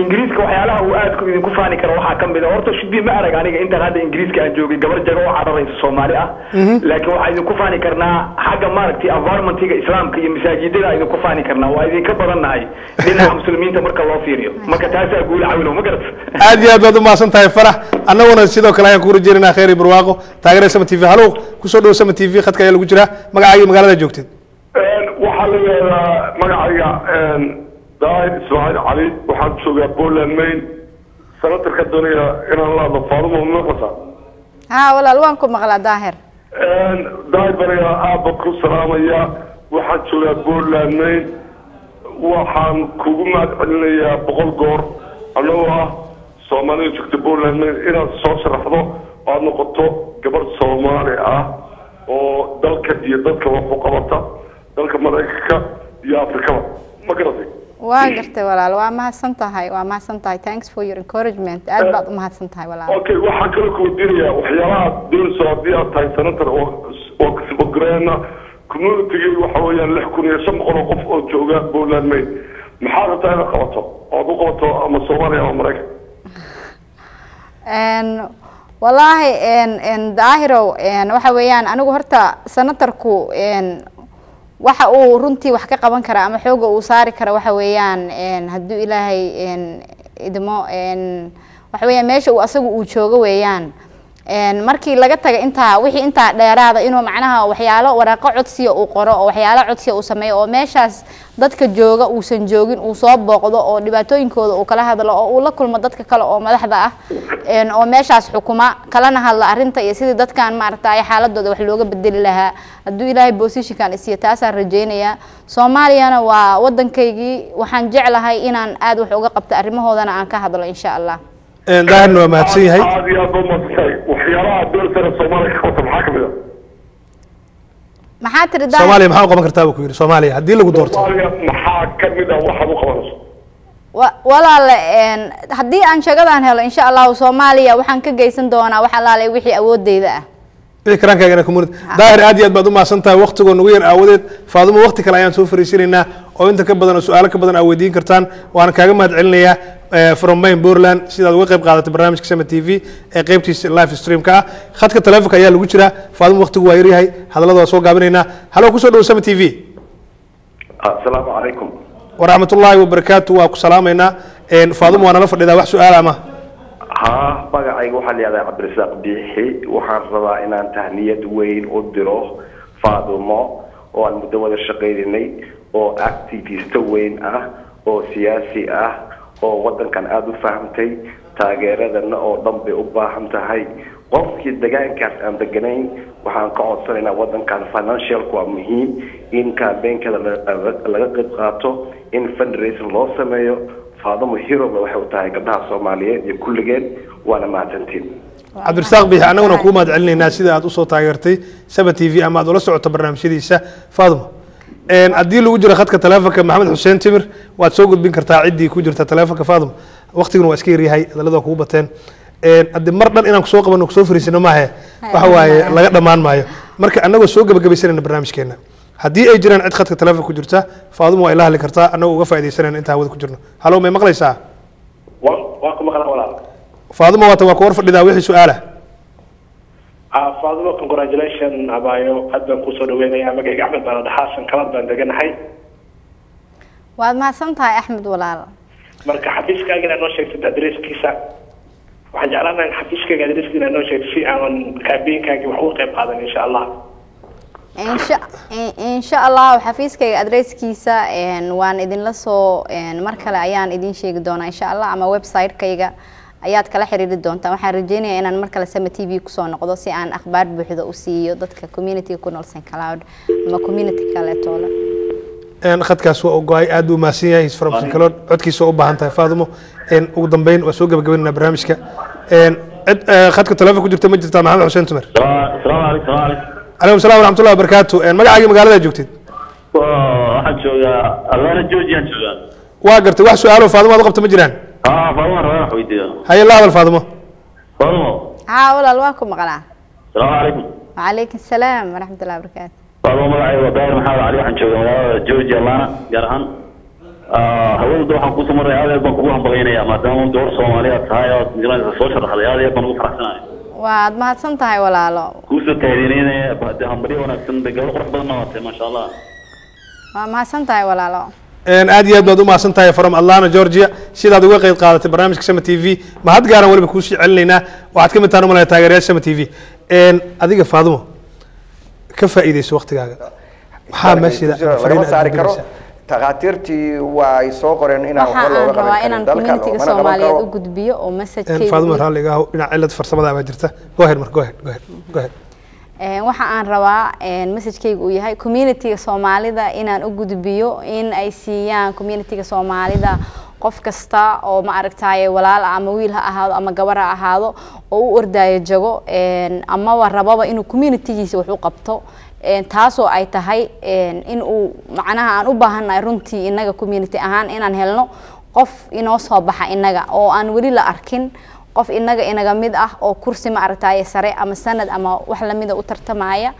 ingiriiska waxyaalaha uu aad ku idinku faani karo waxaa ka mid ah horta shidii ma arag aniga inta hadda ingiriiska aan joogay gabar jago oo cararaysa Soomaali ah laakiin waxaa idinku faani karnaa xagga maaragtay environmentiga islaamka iyo masaajidada idinku faani karnaa waa idinka badannahay dhinaca muslimiinta marka loo fiiriyo marka taasaa guul cawilo ma garat aad iyo aad baad u mahadsan tahay farax annaguna sidoo kale ayaan ku rajaynaynaa khayr iyo barwaaqo taageerada Sama TV halo ku soo dhaw Sama TV khadka ayaa lagu jiraa magacaaga magaalada joogtid waxaa la yiraahdaa magacayga daahir Ismaaciil Cali waxaan joogaa Portland Maine sanatarka doonaya inaan la hadlo Faadimo Muqasa walaal waan ku maqlaa daahir bariga aabba ku salaamaya waxaan joogaa Portland Maine waxaan kugu mahadcelinayaa 100 goor anoo ah Soomaaliya joogta Portland Maine inaad soo sharaxdo aad noqoto gabar Soomaali ah oo dalka iyo dadka wax u qabata dalka Mareykanka iyo Afrikada ma garatay waa gartay walaal waa mahadsan tahay thanks for your encouragement aad baad u mahadsan tahay walaal okay waxaan kale ku weydiinayaa waxyaalaha doonayso haddii aad tahay senator oo kasbogreena community waxa weeyaan 6500 qof oo jooga Portland Maine maxaa rabtaa inaad qabato oo u qabato ama Soomaaliya ama Mareykan wallahi daahirow waxa weeyaan anigu horta senatorku waxa uu runtii wax ka qaban kara ama xooga uu saari kara waxa weeyaan haddii ilaahay idmo waxa weeyaan meesha uu asagu uu joogo weeyaan markii laga taga wixii intaa dheeraada inuu macnaha waxyaalo waraaqo codsiga uu qoro oo waxyaalo codsiga uu sameeyo oo meeshaas dadka jooga uusan joogin uu soo booqdo oo dhibaatooyinkooda uu kala hadlo oo uu la kulmo dadka kale oo madaxda ah oo meeshaas xukuma kalana hadla arinta iyo sidii dadkan maaragtay xaaladooda wax looga bedeli lahaa hadduu ilaahay positionkan isiyo taasaan rajaynayaa Soomaaliyana waa wadankaygii waxaan jeclahay inaan aad wax uga qabto arrimahoodana aan ka hadlo insha Allah daahirna waa mahadsan yahay aad iyo aad u mahadsan waxyaalaha dowladda Soomaaliya ka qabta maxaa kamid maxaa tiri daahir Soomaaliya maxaa u qaban kartaa buu ku yiri Soomaaliya haddii lagu doorto Soomaaliya maxaa kamid ah waxa uu qabanayso walaal haddii aan shaqadan helo insha Allah Soomaaliya waxaan ka geysan doonaa wax alaalay wixii awoodeyda ah fikrankaagana kumud daahir aad iyo aad baad u mahadsan tahay waqtigoon ugu yar aawadeed Faadimo waqti kale ayaan soo fariisinaynaa oo inta ka badan su'aalo ka badan aad weydiin kartaan waan kaaga mahadcelinayaa from Maine Portland sidaad uga qayb qaadatay barnaamijka Sama TV ee qaybtiisa live stream-ka ah khadka telefoonka ayaa lagu jiraa Faadimo waqtigu waa yaryahay hadalada waa soo gaabinaynaa halo ku soo dhaw Sama TV assalaamu calaykum waraxmatullaahi wabarakaatu waa ku salaamaynaa Faadimo waana la fadhidaa wax su'aal ama magacayga waxaa la yidhahdaa Cabdirasaaq Biixi waxaan rabaa inaan tahniyad weyn u diro Faadimo oo aan muddo wada shaqaynay oo activist weyn ah oo siyaasi ah oo wadankan aad u fahamtay taageeradana oo dhan bay u baahan tahay qofkii deegaankaas aan deganayn waxaan ka codsanaynaa wadankan financialku waa muhiim in campaign-kada laga qayb qaato in fundraising loo sameeyo Faadimo hero waxay u tahay gabdhaha Soomaaliyeed iyo kulligeen waana mahadsantiin Cabdirasaaq Biixi anaguna ku mahadcelinaynaa sida aad u soo taageertay Sama TV ama aad ula socoto barnaamijyadiisa Faadimo haddii lagu jiro khadka telefoonka Maxamed Xuseen Timir waad soo gudbin kartaa ciddii ku jirta telefoonka Faadimo waqtiguna waa iska yaryahay hadalada kugu bateen hadii mar dhan inaan ku soo qabano ku soo fariisino maahe waxa waaye laga dhamaan maayo marka anagoo soo gabagabaysanayna barnaamijkeena haddii ay jiraan cid khadka telefoonka ku jirta Faadimo waa ila hadli kartaa anagoo uga faa'iideysanayna inta hawada ku jirno halo may maqlaysaa waa ku maqlaa walaal Faadimo waa ku war fadhidaa wixii su'aala Faadimo congratulations abayo hadda ku soo dhaweynaya magacayga Axmed baan dhaxasan kala baan deganahay waad mahadsan tahay Axmed walaal marka xafiiskaaga noo sheegtay adresskiisa waxaan jeclaan lahaa xafiiskaaga adresskiisa noo sheegtay si aan campaign-kaaga wax uga qayb qaadan insha Allah إن شاء الله وحفيزك أدريس كيسا وان إذن لسه مركلة أيان إذن شيء دونا إن شاء الله أما ويب سايت كيجا أيات كلا حرير الدون تما حرجيني أن المركلة سما تي في كسون قدوسي عن أخبار بحذا أوسي ضدك كوميونتي يكون لسن كلاود ما كوميونتي كلا تولا خد كاس وقاي أدو ماسيا هيس فرام سنكلود عد كيس وقبه أنت فاضمه وقدم بين وسوق بجبنا برامجك خد كتلافك وجبت مجد تام محمد حسين تمر السلام عليكم عليكم السلام ورحمة الله وبركاته مقعي مقالة جوكتين waxaan joogaa Atlanta Georgia joogaa waa gartay wax su'aalo Faadimo aad qabto ma jiraan Faadimo rabaa weydiiyo hay la hadal Faadimo walaal waa ku maqlaa Assalaamu alaykum wa alaykum salaam wa rahmatullahi wa barakatuh Faadimo magacayga waa Daahir Maxamed Ali waxaan joogaa magaalada Georgia Atlanta gaar ahaan hawada waxaan ku soo maray aad baan kugu hambaleynayaa maadaama door Soomaaliyeed tahay oo migrant soo sharaxday aad baan ugu faraxsanahay waad mahadsan tahay walaalo ku soo taariinayna baad hambaliyo wanaagsan degal qurux badan noqotay ma sha Allah waa mahadsan tahay walaalo aad iyo aad baad u mahadsan tahay from Atlanta Georgia sidaad uga qayb qaadatay barnaamijka Sama TV ma had gaaran waliba ku sii celinayna waxaad ka mid tahay umaleeyahay taageerayaasha Sama TV adiga Faadimo ka faa'iideyso waqtigaaga maxaa meeshida laga saari karo taqaatiirtii waa ay soo qoreen inaan wax looga qaban karin dalka community Soomaaliyeed u gudbiyo oo message Faadimo raaliga ah dhinaca cilad farsamada baa jirta go ahead waxa aan rabaa message-kaygu uu yahay community-ga Soomaalida inaan u gudbiyo in ay siiyaan community-ga Soomaalida qof kasta oo ma aragtay walaal ama wiil ha ahaado ama gabar ha ahaado oo u ordaayo jago ama warababa inuu community-giisa wax u qabto taasoo ay tahay in uu macnaha aan u baahanahay runtii inaga community ahaan inaan helno qof inoo soo baxa inaga oo aan wali la arkin qof inaga mid ah oo kursi ma aragtay sare ama sanad ama wax la mid ah u tartamaya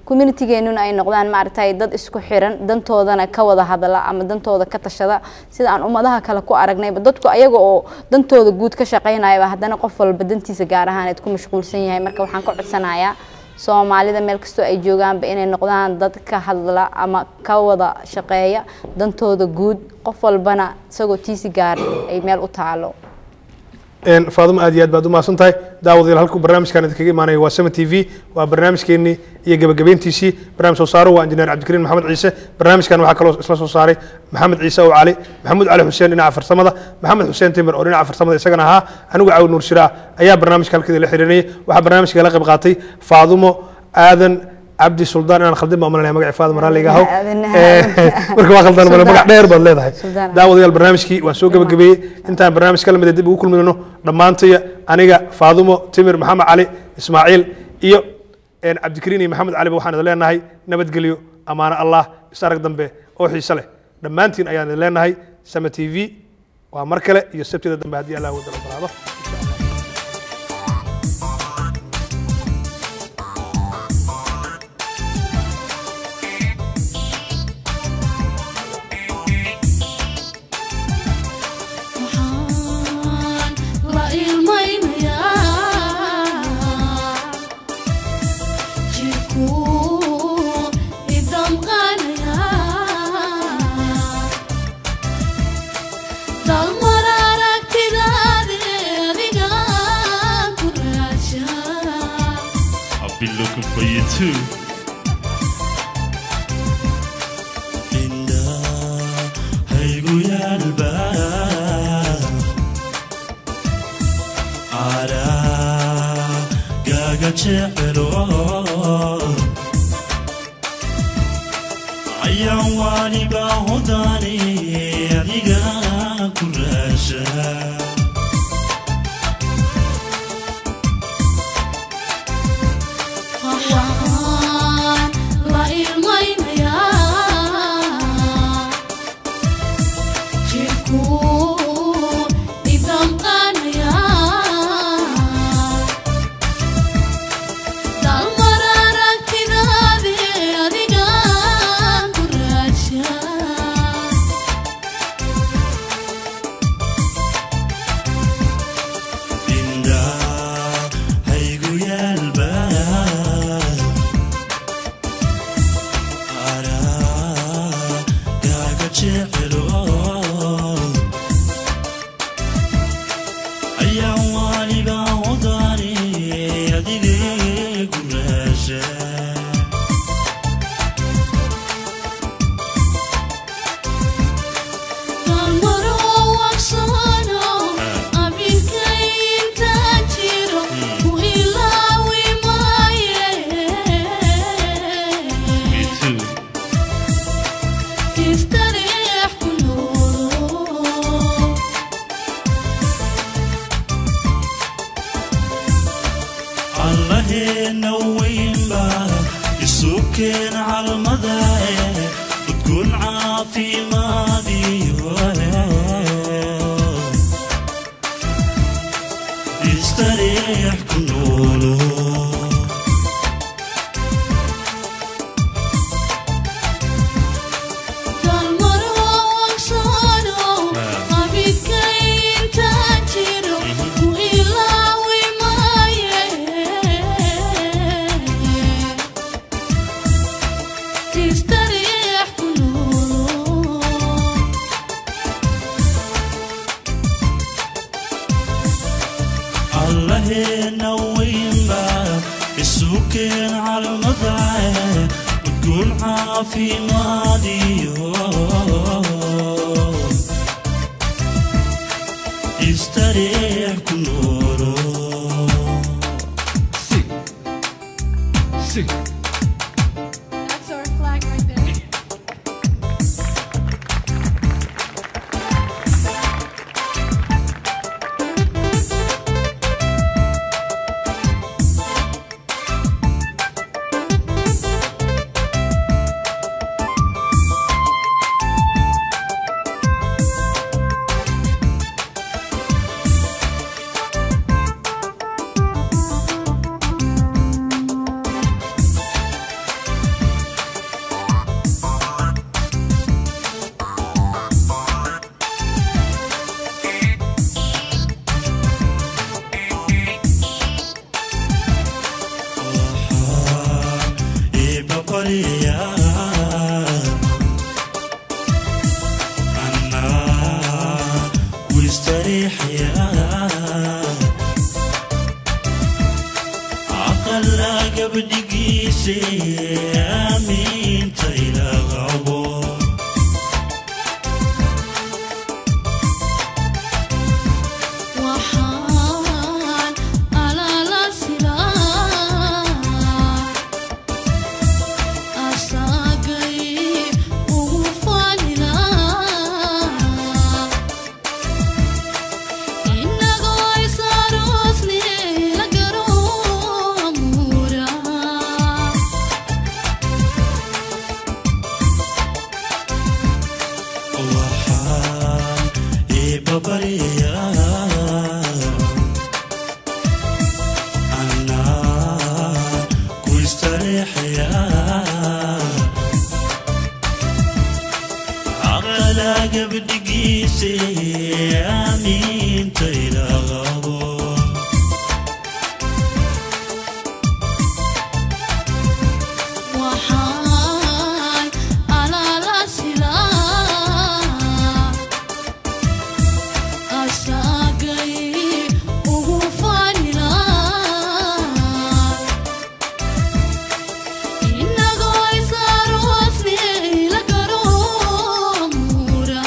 community-geenuna ay noqdaan ma aragtay dad isku xiran dantoodana ka wada hadla ama dantooda ka tashada sida aan ummadaha kale ku aragnay dadku ayaga oo dantooda guud ka shaqeynaya haddana qof walba dantiisa gaar ahaan ku mashquulsan yahay marka waxaan ka codsanayaa Soomaalida meel kasto ay joogaan inay noqdaan dad ka hadla ama ka wada shaqeeya dantooda guud qof walbana isagoo tiisi gaar ay meel u taalo Faadimo aad iyo aad baad u mahadsan tahay daawadayaal halku barnaamijkan idinkaga imaanaya waa Sama TV waa barnaamijkeennii iyo gabagabeyntiisii barnaamij soo saaro waa injineer Cabdikariin Maxamed Ciise barnaamijkan waxaa kaloo isla soo saaray Maxamed Ciise oo Cali Maxamed Cali Xuseen dhinaca farsamada Maxamed Xuseen Timir oo dhinaca farsamada isagana ahaa anigu Caawi Nuur Shiraa ayaa barnaamijka halkeeda la xiriirinayay waxaa barnaamijka la qayb qaatay Faadimo Aadan عبدي سلطان أنا خلدنا ما أمرنا مقعد فاضي مرة لقاه مركب خلدنا ولا مقعد دير بدل هذا داود يا البرنامج كي وسوق بقبي أنت البرنامج كلام بدي بقول منه لما أنت أنا فاضمو تمر محمد علي إسماعيل إيو إن عبد الكريم محمد علي بوحنا ذلنا هاي نبت قليو أمان الله استارك ذنبه أوحي صله لما أنت أيان ذلنا هاي سما تي في ومركلة يسبت ذنبه هدي الله ودل برادة Looking for you too. Inda haygu yalba ara gaga jecelo ayan wani ba hodani adiga kurasha اللهنا وينبا يسوكن على المضايق بتكون عافي ماضي يستريح كنولو اللهنا وينبا يسوكن على المضايق بتكون عافي ماضي يستريح كنورو سي That's our flag right there. ويستريح يا عقل قبل قيسي امين تيلا غابو وحال على السلاح أساقي وفالنا ببريا أنا كويستريح يا عقلا قبل قيسي أمين تيلا غابو وحال على السلاح أساقي وفالنا إنه يصار وصلي لقروم مورا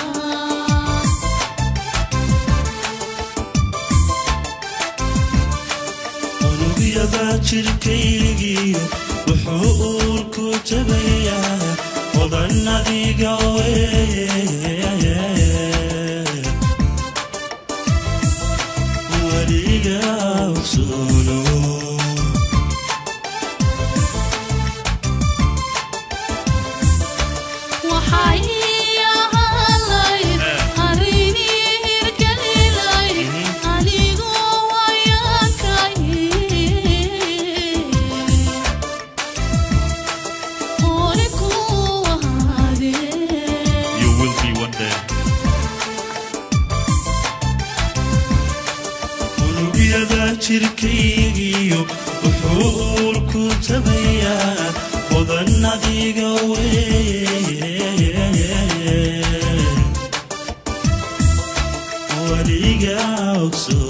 ونبيا باكر كيجي وحقول كتبيا وظن ذي قوي وليقا وصولو وحيا هالي هريني هرقليلي أليقو وياكاي قولكو وهادي You will be one day ونبيا باكر كيجي وحقول كتبيا وظن ذي قوي وليقا وصولو